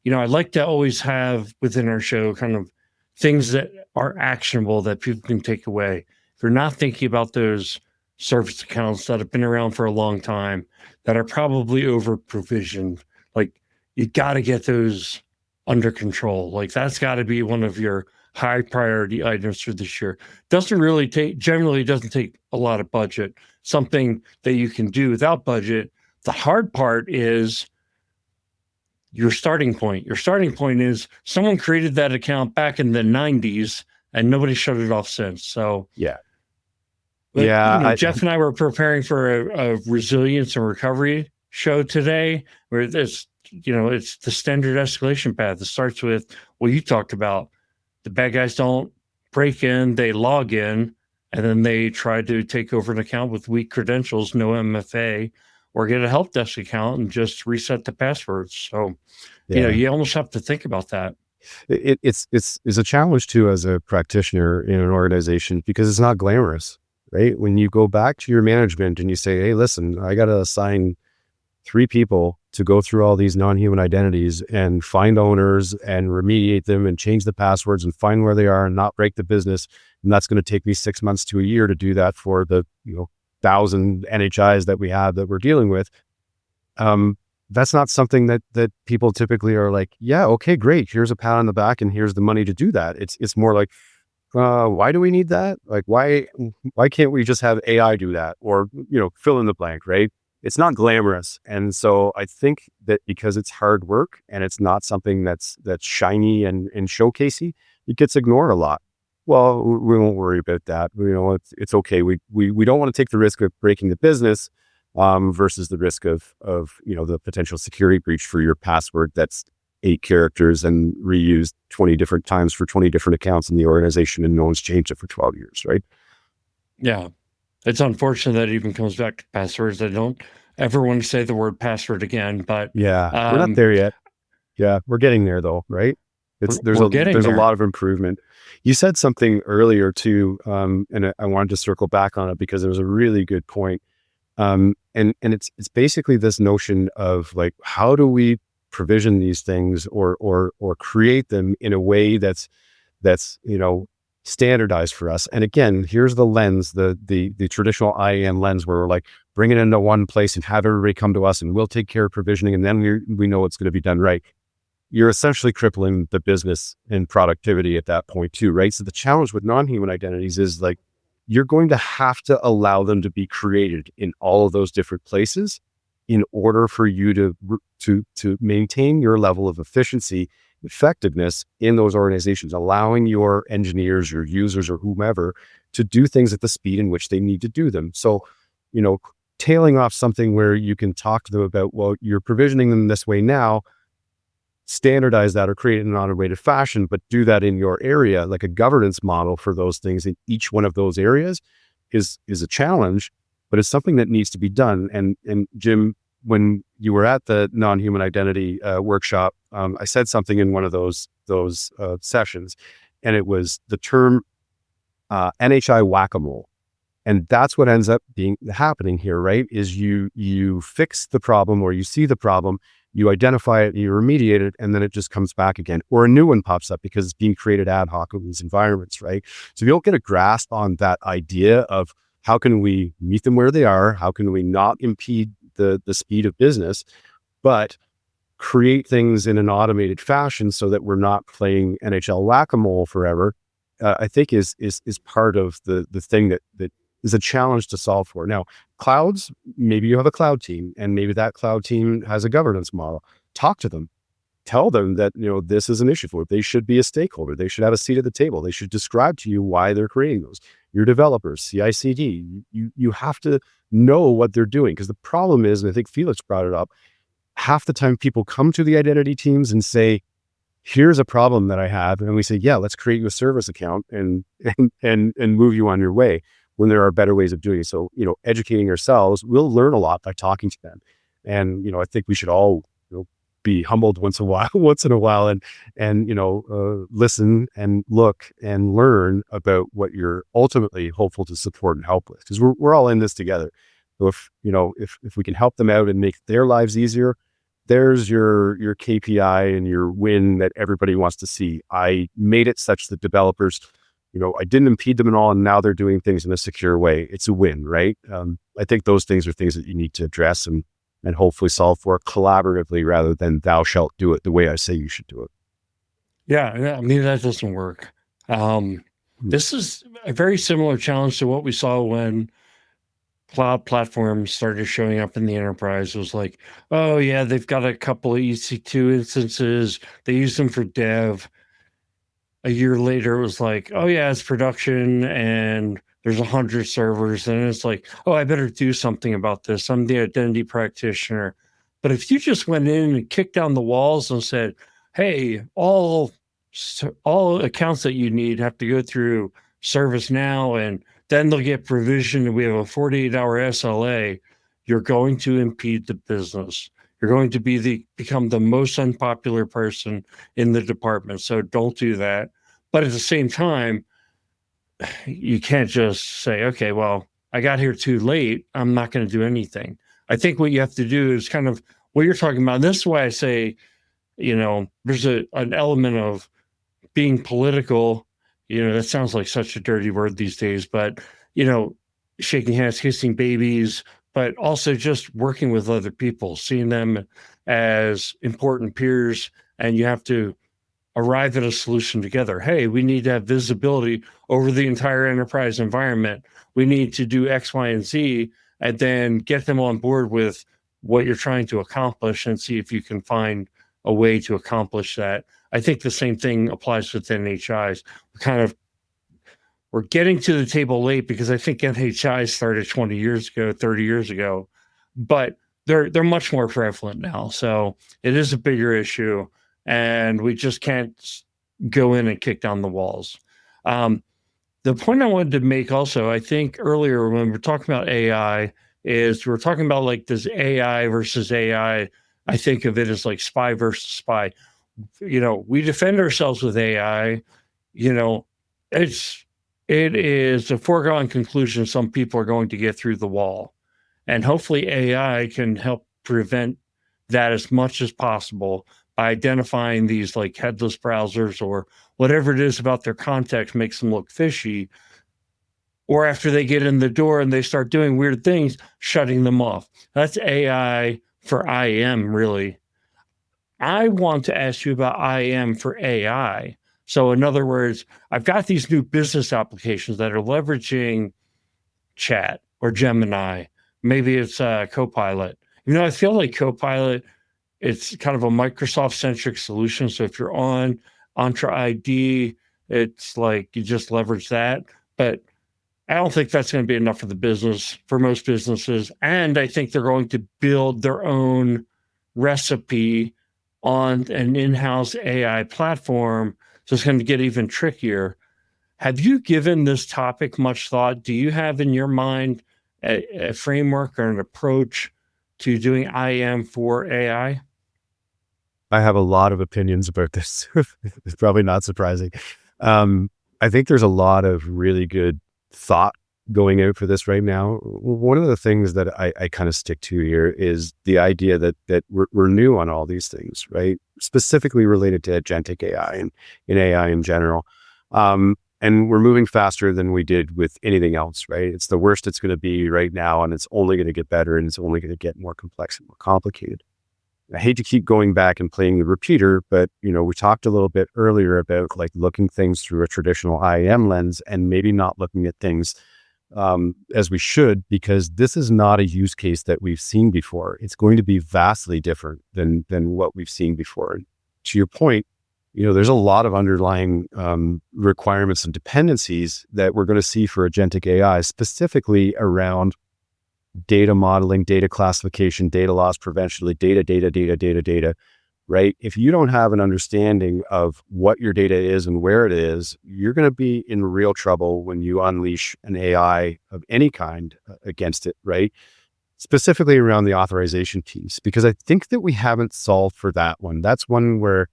I like to always have within our show kind of things that are actionable that people can take away. If you're not thinking about those service accounts that have been around for a long time, that are probably over provisioned, like, you got to get those under control. Like, that's got to be one of your high priority items for this year. Generally doesn't take a lot of budget, something that you can do without budget. The hard part is your starting point. Your starting point is someone created that account back in the 90s and nobody shut it off since. So yeah. Jeff and I were preparing for a resilience and recovery show today, where it's the standard escalation path. It starts with what you talked about. The bad guys don't break in, they log in, and then they try to take over an account with weak credentials, no MFA, or get a help desk account and just reset the passwords. So, you almost have to think about that. It's a challenge too as a practitioner in an organization, because it's not glamorous, right? When you go back to your management and you say, hey, listen, I got to assign 3 people to go through all these non-human identities and find owners and remediate them and change the passwords and find where they are and not break the business. And that's going to take me 6 months to a year to do that for the 1,000 NHIs that we have that we're dealing with. That's not something that people typically are like, yeah, okay, great. Here's a pat on the back and here's the money to do that. It's more like, why do we need that? Like, why can't we just have AI do that? Or, fill in the blank, right? It's not glamorous. And so I think that because it's hard work and it's not something that's shiny and showcasey, it gets ignored a lot. Well, we won't worry about that. It's okay. We don't want to take the risk of breaking the business versus the risk of the potential security breach for your password that's 8 characters and reused 20 different times for 20 different accounts in the organization, and no one's changed it for 12 years, right? Yeah. It's unfortunate that it even comes back to passwords. I don't ever want to say the word password again, but yeah, we're not there yet. Yeah, we're getting there though, right? There's a lot of improvement. You said something earlier too, and I wanted to circle back on it because it was a really good point. And it's basically this notion of like, how do we provision these things or create them in a way that's standardized for us. And again, here's the lens, the traditional IAM lens, where we're like, bring it into one place and have everybody come to us and we'll take care of provisioning, and then we know it's going to be done right. You're essentially crippling the business and productivity at that point too, right? So the challenge with non-human identities is like, you're going to have to allow them to be created in all of those different places in order for you to maintain your level of efficiency, effectiveness in those organizations, allowing your engineers, your users, or whomever to do things at the speed in which they need to do them. So, tailing off something where you can talk to them about, well, you're provisioning them this way now, standardize that or create it in an automated fashion, but do that in your area, like a governance model for those things in each one of those areas is a challenge, but it's something that needs to be done. And Jim, when you were at the non-human identity workshop, I said something in one of those sessions, and it was the term NHI whack-a-mole. And that's what ends up happening here, right? Is you fix the problem, or you see the problem, you identify it, you remediate it, and then it just comes back again, or a new one pops up because it's being created ad hoc in these environments, right? So if you don't get a grasp on that idea of how can we meet them where they are, how can we not impede the speed of business, but create things in an automated fashion so that we're not playing NHL whack-a-mole forever, I think is part of the thing that is a challenge to solve for. Now, clouds, maybe you have a cloud team, and maybe that cloud team has a governance model. Talk to them. Tell them that, this is an issue for it. They should be a stakeholder. They should have a seat at the table. They should describe to you why they're creating those. Your developers, CI/CD, you have to know what they're doing. Because the problem is, and I think Felix brought it up, half the time people come to the identity teams and say, here's a problem that I have. And we say, yeah, let's create you a service account and move you on your way, when there are better ways of doing it. So, educating ourselves, we'll learn a lot by talking to them. And, I think we should all, be humbled once in a while and listen and look and learn about what you're ultimately hopeful to support and help with, because we're all in this together. So if we can help them out and make their lives easier, there's your KPI and your win that everybody wants to see. I made it such that developers, I didn't impede them at all, and now they're doing things in a secure way. It's a win, right? I think those things are things that you need to address and hopefully solve for collaboratively, rather than thou shalt do it the way I say you should do it. Yeah, I mean, that doesn't work. This is a very similar challenge to what we saw when cloud platforms started showing up in the enterprise. It was like, oh yeah, they've got a couple of EC2 instances. They use them for dev. A year later, it was like, oh yeah, it's production and there's 100 servers. And it's like, oh, I better do something about this. I'm the identity practitioner. But if you just went in and kicked down the walls and said, hey, all accounts that you need have to go through ServiceNow, and then they'll get provisioned, and we have a 48-hour SLA, you're going to impede the business. You're going to become the most unpopular person in the department. So don't do that. But at the same time, you can't just say, okay, well, I got here too late, I'm not going to do anything. I think what you have to do is kind of what you're talking about. And this is why I say, there's an element of being political. That sounds like such a dirty word these days, but, shaking hands, kissing babies, but also just working with other people, seeing them as important peers, and you have to arrive at a solution together. Hey, we need to have visibility over the entire enterprise environment. We need to do X, Y, and Z, and then get them on board with what you're trying to accomplish and see if you can find a way to accomplish that. I think the same thing applies with NHIs. We're getting to the table late because I think NHIs started 20 years ago, 30 years ago, but they're much more prevalent now. So it is a bigger issue, and we just can't go in and kick down the walls. The point I wanted to make also, I think earlier when we were talking about AI, is we're talking about like this AI versus AI. I think of it as like spy versus spy. We defend ourselves with AI. It is a foregone conclusion some people are going to get through the wall. And hopefully AI can help prevent that as much as possible by identifying these like headless browsers or whatever it is about their context makes them look fishy. Or after they get in the door and they start doing weird things, shutting them off. That's AI for IAM, really. I want to ask you about IAM for AI. So in other words, I've got these new business applications that are leveraging chat or Gemini. Maybe it's Copilot. I feel like Copilot, it's kind of a Microsoft-centric solution. So if you're on Entra ID, it's like you just leverage that. But I don't think that's going to be enough for most businesses. And I think they're going to build their own recipe on an in-house AI platform. So it's going to get even trickier. Have you given this topic much thought? Do you have in your mind a framework or an approach to doing IAM for AI? I have a lot of opinions about this. It's probably not surprising. I think there's a lot of really good thought going out for this right now. One of the things that I kind of stick to here is the idea that we're new on all these things, right? Specifically related to agentic AI and in AI in general. And we're moving faster than we did with anything else, right? It's the worst it's going to be right now, and it's only going to get better, and it's only going to get more complex and more complicated. I hate to keep going back and playing the repeater, but we talked a little bit earlier about like looking things through a traditional IAM lens and maybe not looking at things as we should, because this is not a use case that we've seen before. It's going to be vastly different than what we've seen before. And to your point, there's a lot of underlying requirements and dependencies that we're going to see for agentic AI, specifically around data modeling, data classification, data loss prevention, data, right? If you don't have an understanding of what your data is and where it is, you're going to be in real trouble when you unleash an AI of any kind against it, right? Specifically around the authorization piece, because I think that we haven't solved for that one. That's one where,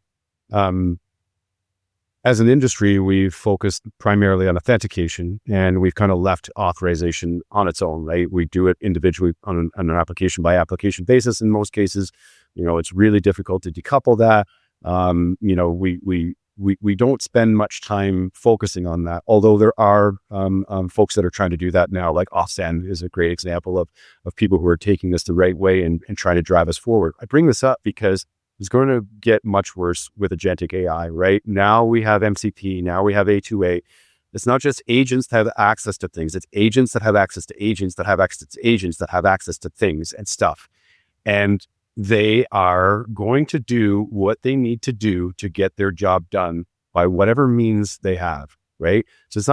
as an industry, we've focused primarily on authentication, and we've kind of left authorization on its own, right? We do it individually on an application by application basis. In most cases, it's really difficult to decouple that. We don't spend much time focusing on that, although there are folks that are trying to do that now, like Offsend is a great example of people who are taking this the right way and trying to drive us forward. I bring this up because it's going to get much worse with agentic AI, right? Now we have MCP, now we have A2A. It's not just agents that have access to things, it's agents that have access to agents that have access to agents that have access to things and stuff. And they are going to do what they need to do to get their job done by whatever means they have, right? So it's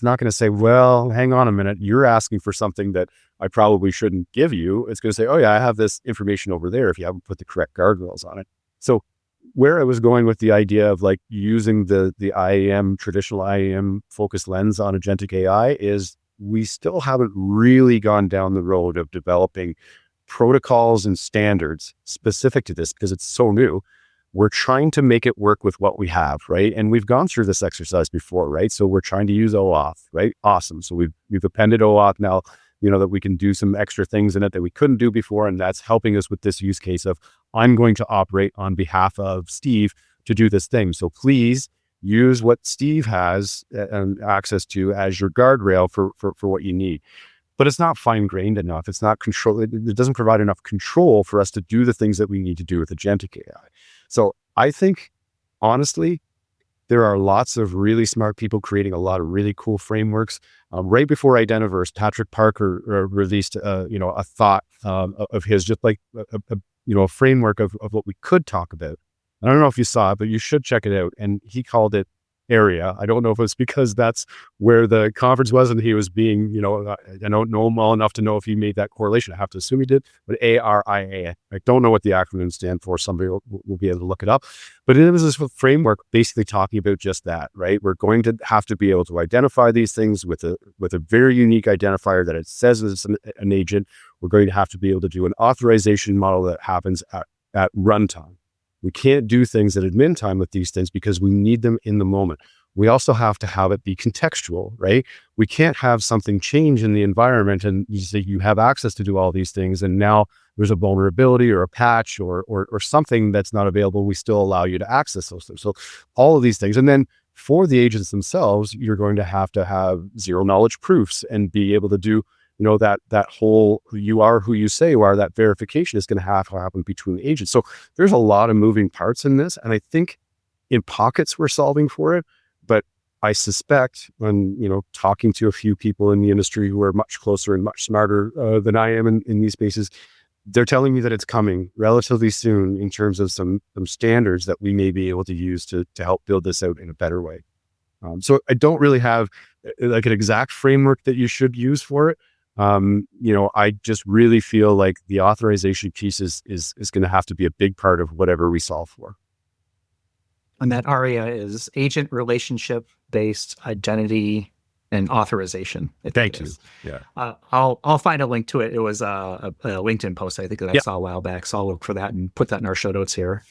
not gonna say, well, hang on a minute, you're asking for something that I probably shouldn't give you. It's gonna say, oh yeah, I have this information over there if you haven't put the correct guardrails on it. So where I was going with the idea of like using the IAM, traditional IAM focused lens on agentic AI is we still haven't really gone down the road of developing protocols and standards specific to this because it's so new. We're trying to make it work with what we have, right? And we've gone through this exercise before, right? So we're trying to use OAuth, right? Awesome. So we've appended OAuth now, that we can do some extra things in it that we couldn't do before. And that's helping us with this use case of I'm going to operate on behalf of Steve to do this thing. So please use what Steve has access to as your guardrail for what you need. But it's not fine-grained enough. It's not control. It doesn't provide enough control for us to do the things that we need to do with agentic AI. So I think, honestly, there are lots of really smart people creating a lot of really cool frameworks. Right before Identiverse, Patrick Parker released, a thought of his, just like a framework of what we could talk about. I don't know if you saw it, but you should check it out. And he called it Area. I don't know if it's because that's where the conference was and he was being, I don't know him well enough to know if he made that correlation. I have to assume he did, but ARIA. I don't know what the acronyms stand for. Somebody will be able to look it up. But it was this framework basically talking about just that, right? We're going to have to be able to identify these things with a very unique identifier that it says is an agent. We're going to have to be able to do an authorization model that happens at runtime. We can't do things at admin time with these things because we need them in the moment. We also have to have it be contextual, right? We can't have something change in the environment and you say you have access to do all these things and now there's a vulnerability or a patch or something that's not available. We still allow you to access those things. So all of these things. And then for the agents themselves, you're going to have zero knowledge proofs and be able to do that whole you are who you say you are, that verification is going to have to happen between the agents. So there's a lot of moving parts in this. And I think in pockets we're solving for it, but I suspect when, talking to a few people in the industry who are much closer and much smarter than I am in these spaces, they're telling me that it's coming relatively soon in terms of some standards that we may be able to use to help build this out in a better way. So I don't really have like an exact framework that you should use for it. I just really feel like the authorization piece is going to have to be a big part of whatever we solve for. And that ARIA is agent relationship based identity and authorization. Thank you. Yeah. I'll find a link to it. It was a LinkedIn post I think that I saw a while back. So I'll look for that and put that in our show notes here.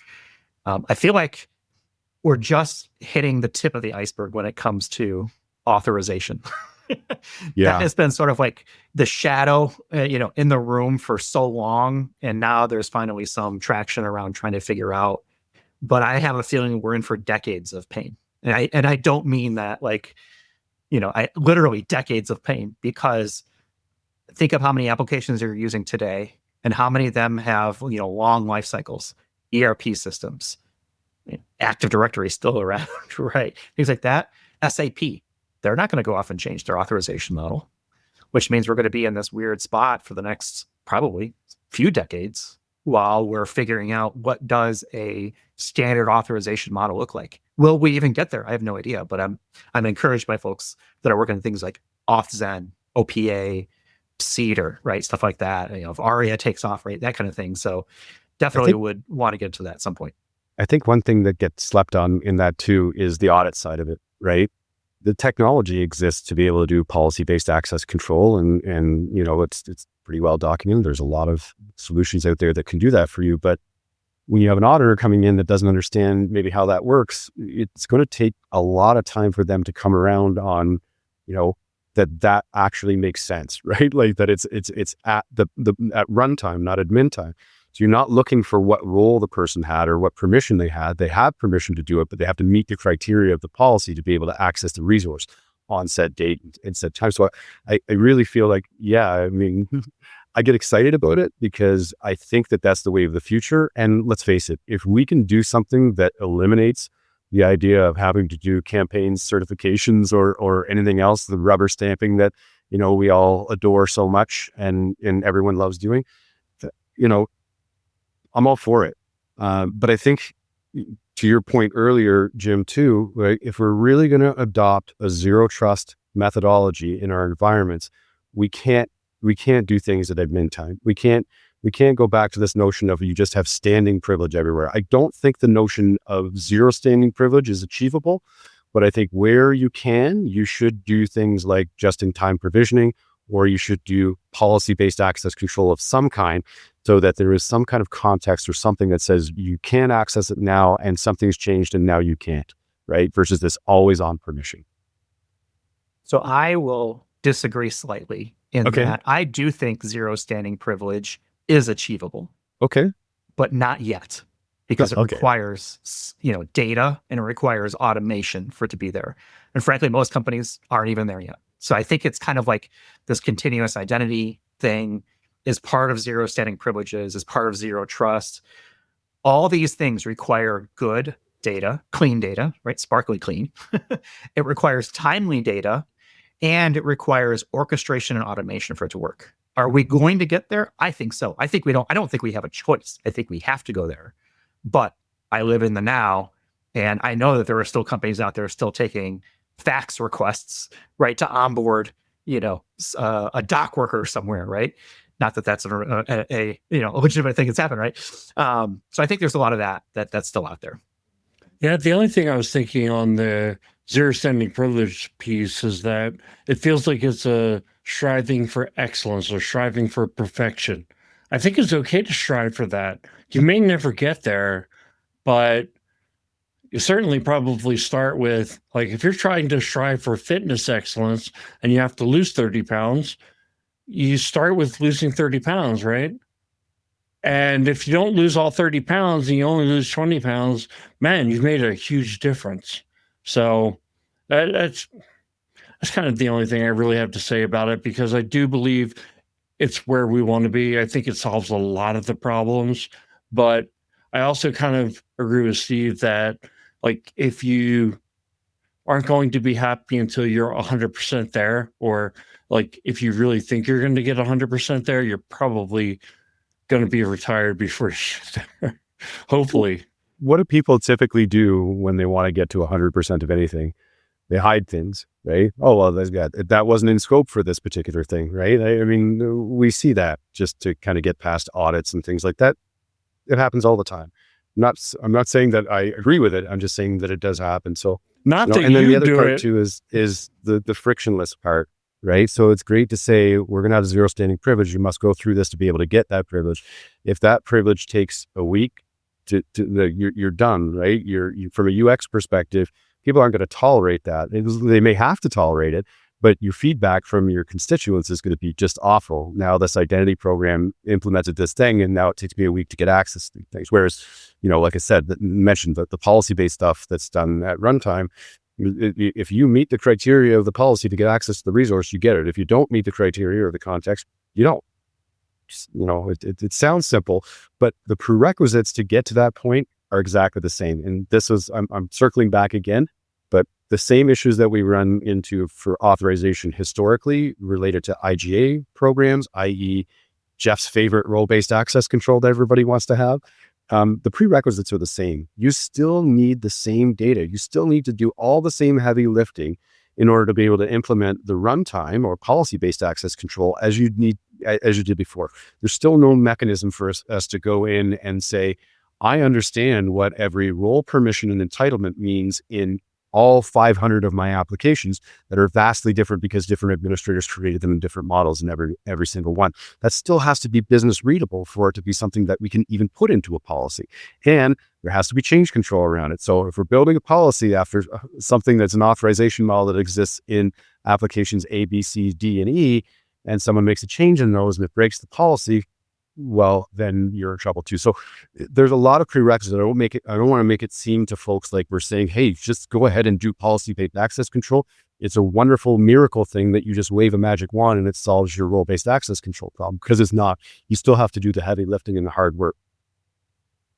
I feel like we're just hitting the tip of the iceberg when it comes to authorization. Yeah. That has been sort of like the shadow, in the room for so long. And now there's finally some traction around trying to figure out, but I have a feeling we're in for decades of pain. And I don't mean that like, I literally decades of pain, because think of how many applications you're using today and how many of them have, long life cycles, ERP systems, Active Directory is still around, right? Things like that. SAP. They're not going to go off and change their authorization model. which means we're going to be in this weird spot for the next probably few decades while we're figuring out what does a standard authorization model look like. Will we even get there? I have no idea, but I'm encouraged by folks that are working on things like AuthZen, OPA, Cedar, right? Stuff like that. If ARIA takes off, right? That kind of thing. So definitely would want to get to that at some point. I think one thing that gets slept on in that too is the audit side of it, right? The technology exists to be able to do policy-based access control, and it's pretty well documented. There's a lot of solutions out there that can do that for you. But when you have an auditor coming in that doesn't understand maybe how that works, it's going to take a lot of time for them to come around on, that actually makes sense, right? Like that it's at at runtime, not admin time. So you're not looking for what role the person had or what permission they had. They have permission to do it, but they have to meet the criteria of the policy to be able to access the resource on said date and said time. So I really feel like, I get excited about it because I think that that's the way of the future. And let's face it, if we can do something that eliminates the idea of having to do campaigns, certifications, or anything else, the rubber stamping that, we all adore so much and everyone loves doing, I'm all for it. But I think to your point earlier, Jim, too, right? If we're really going to adopt a zero trust methodology in our environments, we can't do things at admin time. We can't go back to this notion of you just have standing privilege everywhere. I don't think the notion of zero standing privilege is achievable, but I think where you can, you should do things like just-in-time provisioning, or you should do policy-based access control of some kind so that there is some kind of context or something that says you can access it now and something's changed and now you can't, right? Versus this always on permission. So I will disagree slightly in that I do think zero standing privilege is achievable. Okay. But not yet, because it requires, data, and it requires automation for it to be there. And frankly, most companies aren't even there yet. So I think it's kind of like this continuous identity thing is part of zero standing privileges, is part of zero trust. All these things require good data, clean data, right? Sparkly clean. It requires timely data, and it requires orchestration and automation for it to work. Are we going to get there? I think so. I don't think we have a choice. I think we have to go there. But I live in the now, and I know that there are still companies out there still taking fax requests, right, to onboard, a dock worker somewhere, right? Not that that's a legitimate thing that's happened, right? So I think there's a lot of that's still out there. Yeah, the only thing I was thinking on the zero standing privilege piece is that it feels like it's a striving for excellence or striving for perfection. I think it's okay to strive for that. You may never get there, but you certainly probably start with, like, if you're trying to strive for fitness excellence and you have to lose 30 pounds, you start with losing 30 pounds, right? And if you don't lose all 30 pounds and you only lose 20 pounds, man, you've made a huge difference. So that's kind of the only thing I really have to say about it, because I do believe it's where we want to be. I think it solves a lot of the problems, but I also kind of agree with Steve that, like, if you aren't going to be happy until you're 100% there, or like if you really think you're going to get 100% there, you're probably going to be retired before you get there. Hopefully. What do people typically do when they want to get to 100% of anything? They hide things, right? Oh, well, that wasn't in scope for this particular thing, right? I mean, we see that just to kind of get past audits and things like that. It happens all the time. I'm not saying that I agree with it. I'm just saying that it does happen. So, and then the other part too is the frictionless part, right? So it's great to say we're going to have zero standing privilege. You must go through this to be able to get that privilege. If that privilege takes a week, you're done, right? You from a UX perspective, people aren't going to tolerate that. They may have to tolerate it, but your feedback from your constituents is going to be just awful. Now this identity program implemented this thing, and now it takes me a week to get access to things. Whereas, like I said, mentioned the policy-based stuff that's done at runtime, if you meet the criteria of the policy to get access to the resource, you get it. If you don't meet the criteria or the context, you don't. It sounds simple, but the prerequisites to get to that point are exactly the same. And this is, I'm circling back again, but the same issues that we run into for authorization historically related to IGA programs, i.e. Jeff's favorite role-based access control that everybody wants to have. The prerequisites are the same. You still need the same data. You still need to do all the same heavy lifting in order to be able to implement the runtime or policy-based access control as you did before. There's still no mechanism for us to go in and say, I understand what every role permission and entitlement means in all 500 of my applications that are vastly different because different administrators created them in different models in every single one. That still has to be business readable for it to be something that we can even put into a policy. And there has to be change control around it. So if we're building a policy after something that's an authorization model that exists in applications A, B, C, D, and E, and someone makes a change in those and it breaks the policy, well, then you're in trouble too. So there's a lot of prerequisites. I don't want to make it seem to folks like we're saying, hey, just go ahead and do policy-based access control. It's a wonderful miracle thing that you just wave a magic wand and it solves your role-based access control problem, because it's not. You still have to do the heavy lifting and the hard work.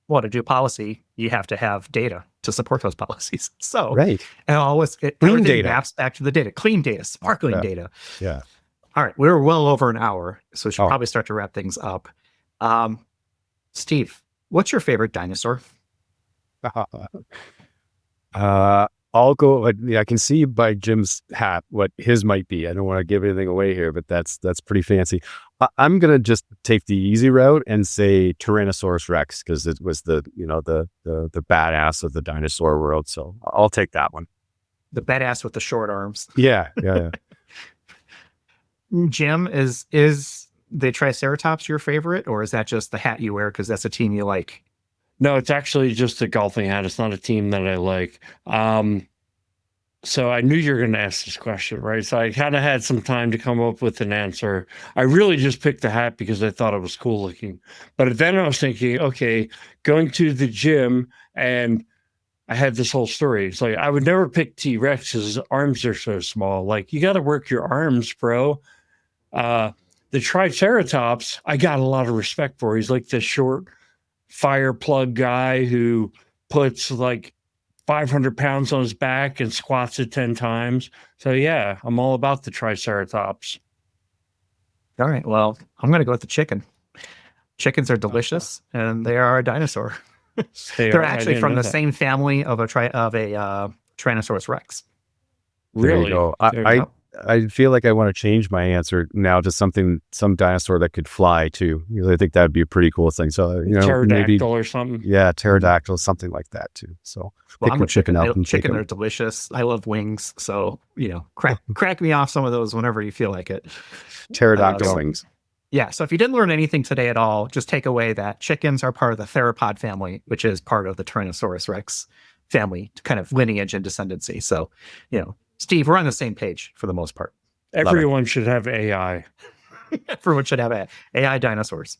Well, to do policy, you have to have data to support those policies. So, right. And clean data maps back to the data, clean data, sparkling data. Yeah. All right. We're well over an hour, so we should probably start to wrap things up. Steve, what's your favorite dinosaur? I'll go. I can see by Jim's hat what his might be. I don't want to give anything away here, but that's pretty fancy. I'm gonna just take the easy route and say Tyrannosaurus Rex, because it was the badass of the dinosaur world. So I'll take that one. The badass with the short arms. Yeah. Jim, is the Triceratops your favorite, or is that just the hat you wear because that's a team you like? No, it's actually just a golfing hat. It's not a team that I like. So I knew you were going to ask this question, right? So I kind of had some time to come up with an answer. I really just picked the hat because I thought it was cool looking. But then I was thinking, okay, going to the gym, and I had this whole story. It's like, I would never pick T-Rex because his arms are so small. Like, you got to work your arms, bro. The Triceratops, I got a lot of respect for. He's like this short fire plug guy who puts like 500 pounds on his back and squats it 10 times. So yeah, I'm all about the Triceratops. All right. Well, I'm going to go with the chicken. Chickens are delicious, and they are a dinosaur. They're actually from the same family of a Tyrannosaurus Rex. Really? There you go. I feel like I want to change my answer now to some dinosaur that could fly too. I think that'd be a pretty cool thing. So, pterodactyl maybe, or something. Yeah, pterodactyl, something like that too. So pick the chicken up and chicken are delicious. I love wings. So, crack me off some of those whenever you feel like it. Pterodactyl wings. Yeah. So if you didn't learn anything today at all, just take away that chickens are part of the theropod family, which is part of the Tyrannosaurus Rex family, kind of lineage and descendancy. So, Steve, we're on the same page for the most part. Everyone should have AI. Everyone should have AI dinosaurs.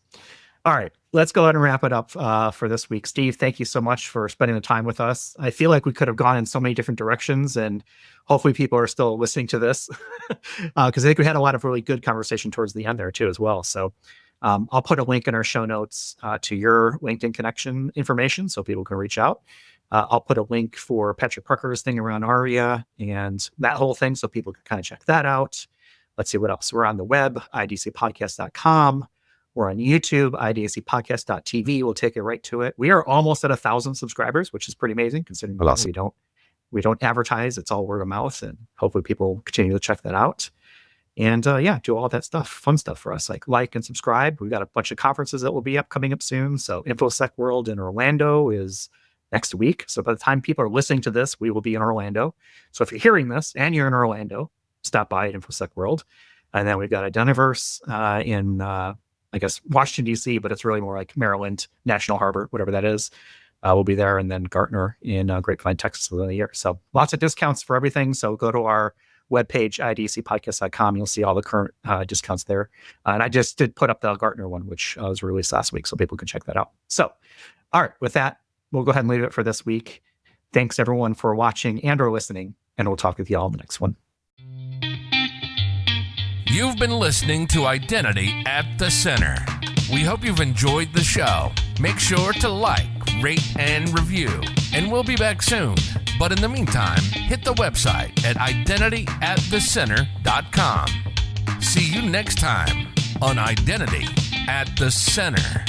All right, let's go ahead and wrap it up for this week. Steve, thank you so much for spending the time with us. I feel like we could have gone in so many different directions, and hopefully people are still listening to this because I think we had a lot of really good conversation towards the end there too as well. So I'll put a link in our show notes to your LinkedIn connection information so people can reach out. I'll put a link for Patrick Parker's thing around ARIA and that whole thing so people can kind of check that out. Let's see what else. We're on the web, idcpodcast.com. We're on YouTube, idcpodcast.tv. We'll take it right to it. We are almost at 1,000 subscribers, which is pretty amazing considering we don't advertise. It's all word of mouth, and hopefully people continue to check that out. And do all that stuff, fun stuff for us, like and subscribe. We've got a bunch of conferences that will be coming up soon. So InfoSec World in Orlando is next week. So by the time people are listening to this, we will be in Orlando. So if you're hearing this and you're in Orlando, stop by at InfoSec World. And then we've got Identiverse in, Washington, D.C., but it's really more like Maryland, National Harbor, whatever that is. We'll be there. And then Gartner in Grapevine, Texas within the year. So lots of discounts for everything. So go to our webpage, idcpodcast.com. You'll see all the current discounts there. And I just did put up the Gartner one, which was released last week, so people can check that out. So, all right, with that, we'll go ahead and leave it for this week. Thanks, everyone, for watching and or listening, and we'll talk with you all in the next one. You've been listening to Identity at the Center. We hope you've enjoyed the show. Make sure to like, rate, and review. And we'll be back soon. But in the meantime, hit the website at identityatthecenter.com. See you next time on Identity at the Center.